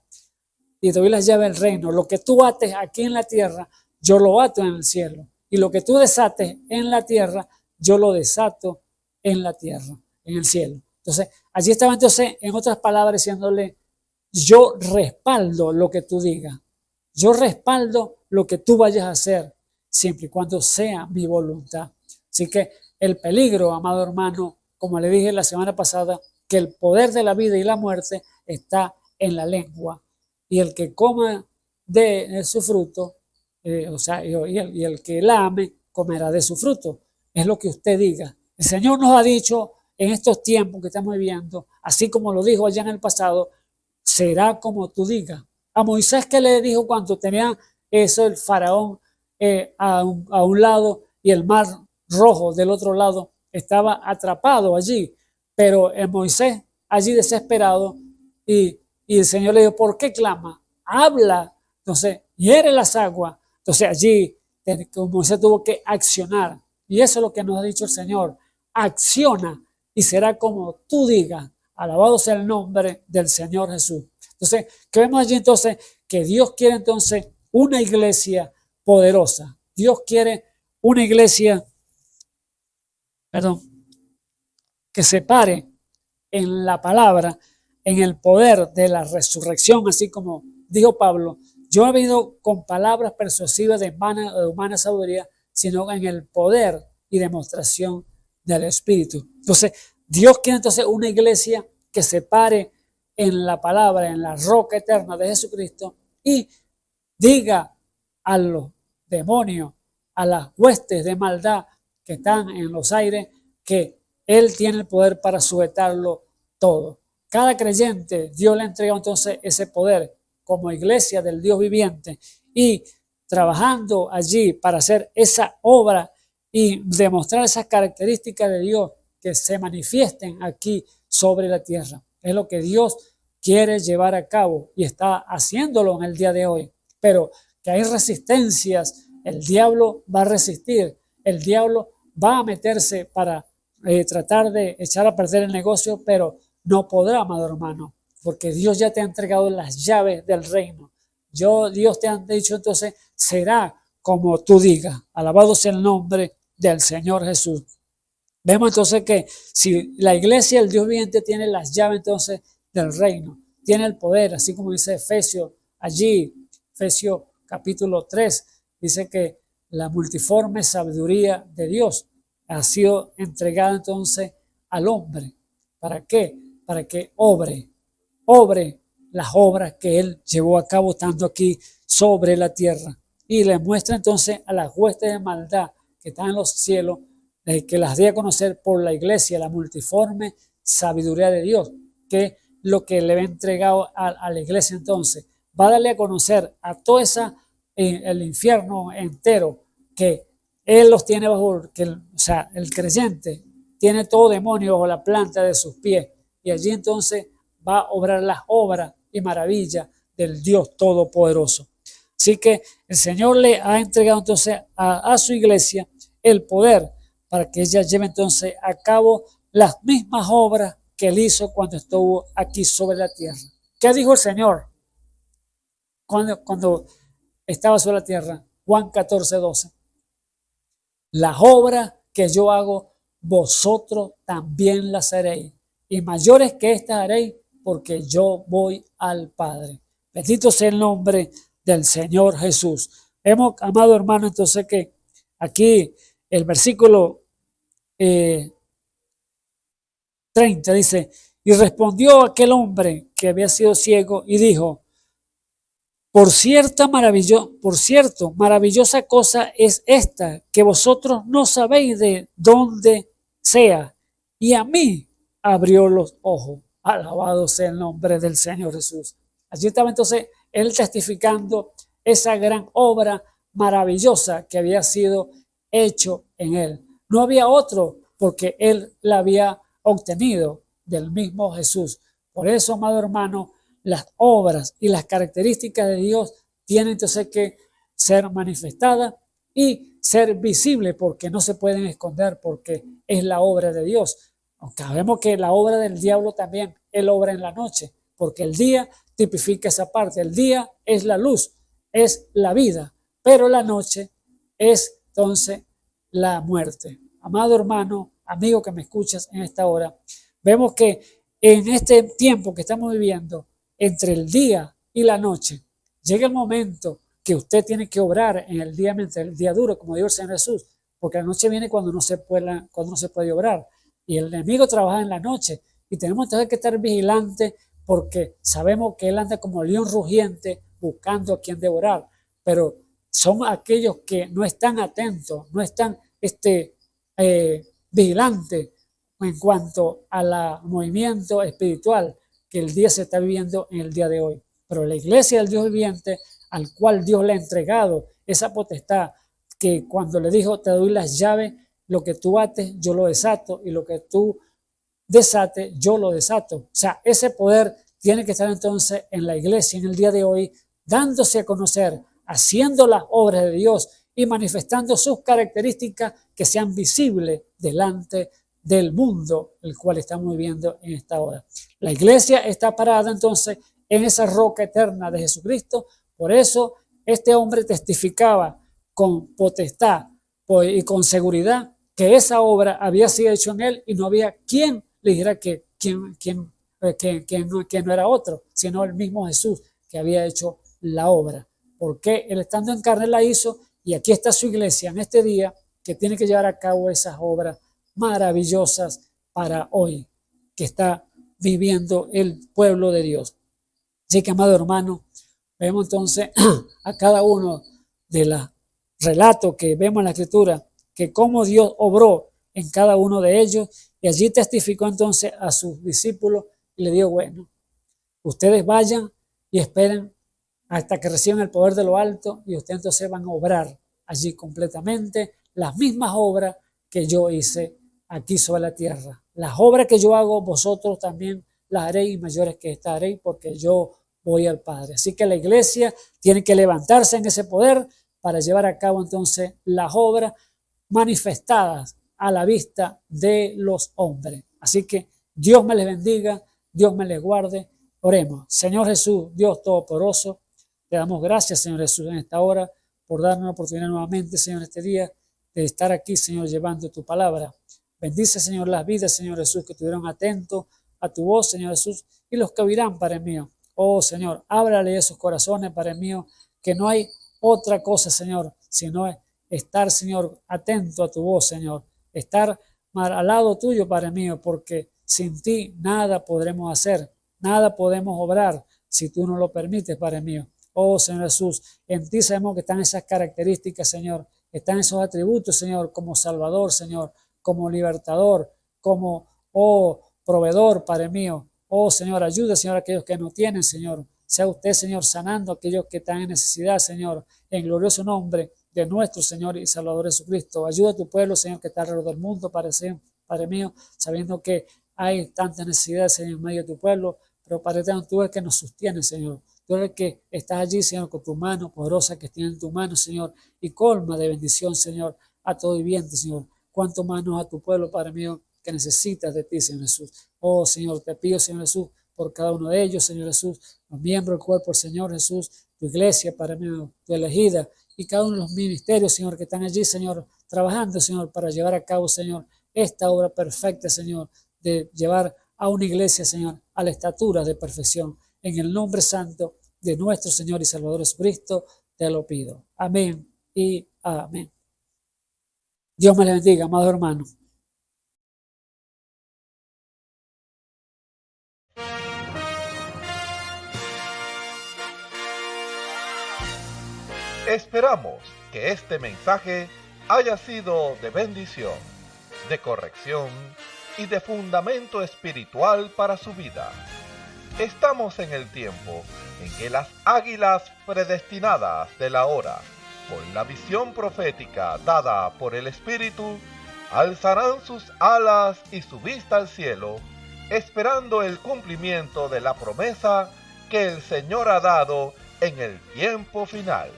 y te doy las llaves del reino. Lo que tú ates aquí en la tierra, yo lo ato en el cielo. Y lo que tú desates en la tierra, yo lo desato en la tierra, en el cielo. Entonces, allí estaba entonces, en otras palabras, diciéndole, yo respaldo lo que tú digas. Yo respaldo lo que tú vayas a hacer, siempre y cuando sea mi voluntad. Así que el peligro, amado hermano, como le dije la semana pasada, que el poder de la vida y la muerte está en la lengua. Y el que coma de su fruto, y el que la ame, comerá de su fruto. Es lo que usted diga. El Señor nos ha dicho en estos tiempos que estamos viviendo, así como lo dijo allá en el pasado, será como tú digas. A Moisés, que le dijo cuando tenía eso el faraón a un lado y el mar rojo del otro lado, estaba atrapado allí, pero Moisés allí desesperado, y el Señor le dijo, ¿por qué clama? Habla. Entonces, hiere las aguas. Entonces allí Moisés tuvo que accionar, y eso es lo que nos ha dicho el Señor, acciona y será como tú digas. Alabado sea el nombre del Señor Jesús. Entonces, ¿qué vemos allí entonces? Que Dios quiere entonces una iglesia poderosa. Dios quiere una iglesia, que se pare en la palabra, en el poder de la resurrección, así como dijo Pablo, yo he venido con palabras persuasivas de humana sabiduría, sino en el poder y demostración del Espíritu. Entonces, Dios quiere entonces una iglesia que se pare en la palabra, en la roca eterna de Jesucristo, y diga a los demonios, a las huestes de maldad que están en los aires, que Él tiene el poder para sujetarlo todo. Cada creyente, Dios le ha entregado entonces ese poder como iglesia del Dios viviente, y trabajando allí para hacer esa obra y demostrar esas características de Dios que se manifiesten aquí sobre la tierra. Es lo que Dios quiere llevar a cabo y está haciéndolo en el día de hoy. Pero que hay resistencias, el diablo va a resistir, el diablo va a meterse para tratar de echar a perder el negocio, pero no podrá, amado hermano, porque Dios ya te ha entregado las llaves del reino. Dios te ha dicho entonces, será como tú digas. Alabado sea el nombre del Señor Jesús. Vemos entonces que si la iglesia, el Dios viviente, tiene las llaves entonces del reino, tiene el poder, así como dice Efesios allí, Efesios capítulo 3, dice que la multiforme sabiduría de Dios ha sido entregada entonces al hombre. ¿Para qué? Para que obre las obras que él llevó a cabo estando aquí sobre la tierra. Y le muestra entonces a las huestes de maldad que están en los cielos, que las dé a conocer por la iglesia, la multiforme sabiduría de Dios, que lo que le ha entregado a la iglesia entonces, va a darle a conocer a toda esa, el infierno entero, que él los tiene bajo, el creyente tiene todo demonio bajo la planta de sus pies, y allí entonces va a obrar las obras y maravillas del Dios Todopoderoso. Así que el Señor le ha entregado entonces a su iglesia el poder para que ella lleve entonces a cabo las mismas obras que él hizo cuando estuvo aquí sobre la tierra. ¿Qué dijo el Señor cuando estaba sobre la tierra? Juan 14:12. Las obras que yo hago, vosotros también las haréis, y mayores que estas haréis, porque yo voy al Padre. Bendito sea el nombre del Señor Jesús. Hemos, amado hermano, entonces que aquí el versículo 30 dice, y respondió aquel hombre que había sido ciego y dijo, por cierto, maravillosa cosa es esta, que vosotros no sabéis de dónde sea, y a mí abrió los ojos. Alabado sea el nombre del Señor Jesús. Allí estaba entonces él testificando esa gran obra maravillosa que había sido hecho en él. No había otro, porque él la había obtenido del mismo Jesús. Por eso, amado hermano, las obras y las características de Dios tienen entonces que ser manifestadas y ser visibles, porque no se pueden esconder, porque es la obra de Dios. Aunque sabemos que la obra del diablo también, él obra en la noche, porque el día tipifica esa parte. El día es la luz, es la vida, pero la noche es entonces la muerte. Amado hermano, amigo que me escuchas en esta hora, vemos que en este tiempo que estamos viviendo, entre el día y la noche, llega el momento que usted tiene que obrar en el día, mientras el día duro, como dijo el Señor Jesús, porque la noche viene cuando no se puede obrar, y el enemigo trabaja en la noche, y tenemos entonces que estar vigilantes, porque sabemos que él anda como león rugiente buscando a quien devorar, pero son aquellos que no están atentos, no están vigilantes en cuanto al movimiento espiritual que el día se está viviendo en el día de hoy. Pero la iglesia del Dios viviente, al cual Dios le ha entregado esa potestad, que cuando le dijo, te doy las llaves, lo que tú ates, yo lo desato, y lo que tú desates, yo lo desato. O sea, ese poder tiene que estar entonces en la iglesia en el día de hoy, dándose a conocer, haciendo las obras de Dios y manifestando sus características que sean visibles delante del mundo, el cual estamos viviendo en esta hora. La iglesia está parada entonces en esa roca eterna de Jesucristo. Por eso este hombre testificaba con potestad y con seguridad que esa obra había sido hecha en él, y no había quien le dijera que no era otro, sino el mismo Jesús que había hecho la obra. Porque él, estando en carne, la hizo, y aquí está su iglesia en este día, que tiene que llevar a cabo esas obras maravillosas para hoy, que está viviendo el pueblo de Dios. Así que, amado hermano, vemos entonces a cada uno de los relatos que vemos en la Escritura, que cómo Dios obró en cada uno de ellos, y allí testificó entonces a sus discípulos y le dijo, bueno, ustedes vayan y esperen hasta que reciban el poder de lo alto y ustedes entonces van a obrar allí completamente las mismas obras que yo hice aquí sobre la tierra. Las obras que yo hago, vosotros también las haréis y mayores que estas haréis, porque yo voy al Padre. Así que la iglesia tiene que levantarse en ese poder para llevar a cabo entonces las obras manifestadas a la vista de los hombres. Así que Dios me les bendiga, Dios me les guarde. Oremos. Señor Jesús, Dios Todopoderoso, te damos gracias, Señor Jesús, en esta hora por darnos la oportunidad nuevamente, Señor, este día de estar aquí, Señor, llevando tu palabra. Bendice, Señor, las vidas, Señor Jesús, que estuvieron atentos a tu voz, Señor Jesús, y los que oirán, Padre mío. Oh, Señor, ábrale esos corazones, Padre mío, que no hay otra cosa, Señor, sino estar, Señor, atento a tu voz, Señor. Estar al lado tuyo, Padre mío, porque sin ti nada podremos hacer, nada podemos obrar si tú no lo permites, Padre mío. Oh, Señor Jesús, en ti sabemos que están esas características, Señor, están esos atributos, Señor, como Salvador, Señor, como libertador, como, oh, proveedor, Padre mío. Oh, Señor, ayuda, Señor, a aquellos que no tienen, Señor. Sea usted, Señor, sanando a aquellos que están en necesidad, Señor, en glorioso nombre de nuestro Señor y Salvador Jesucristo. Ayuda a tu pueblo, Señor, que está alrededor del mundo, Padre mío, sabiendo que hay tantas necesidades, Señor, en medio de tu pueblo, pero Padre eterno, tú eres el que nos sostiene, Señor. Tú eres el que estás allí, Señor, con tu mano poderosa que tiene en tu mano, Señor, y colma de bendición, Señor, a todo viviente, Señor. Cuánto manos a tu pueblo, Padre mío, que necesitas de ti, Señor Jesús. Oh, Señor, te pido, Señor Jesús, por cada uno de ellos, Señor Jesús, los miembros del cuerpo del Señor Jesús, tu iglesia, Padre mío, tu elegida, y cada uno de los ministerios, Señor, que están allí, Señor, trabajando, Señor, para llevar a cabo, Señor, esta obra perfecta, Señor, de llevar a una iglesia, Señor, a la estatura de perfección. En el nombre santo de nuestro Señor y Salvador Jesucristo, te lo pido. Amén y amén. Dios me les bendiga, amados hermanos. Esperamos que este mensaje haya sido de bendición, de corrección y de fundamento espiritual para su vida. Estamos en el tiempo en que las águilas predestinadas de la hora, con la visión profética dada por el Espíritu, alzarán sus alas y su vista al cielo, esperando el cumplimiento de la promesa que el Señor ha dado en el tiempo final.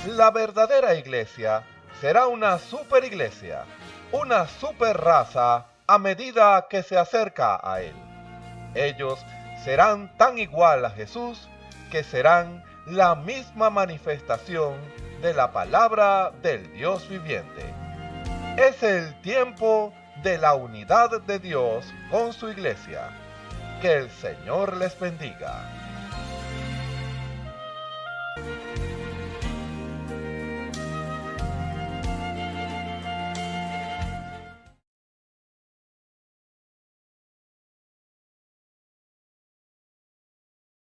La verdadera iglesia será una superiglesia, una super raza a medida que se acerca a Él. Ellos serán tan igual a Jesús que serán la misma manifestación de la palabra del Dios viviente. Es el tiempo de la unidad de Dios con su iglesia. Que el Señor les bendiga.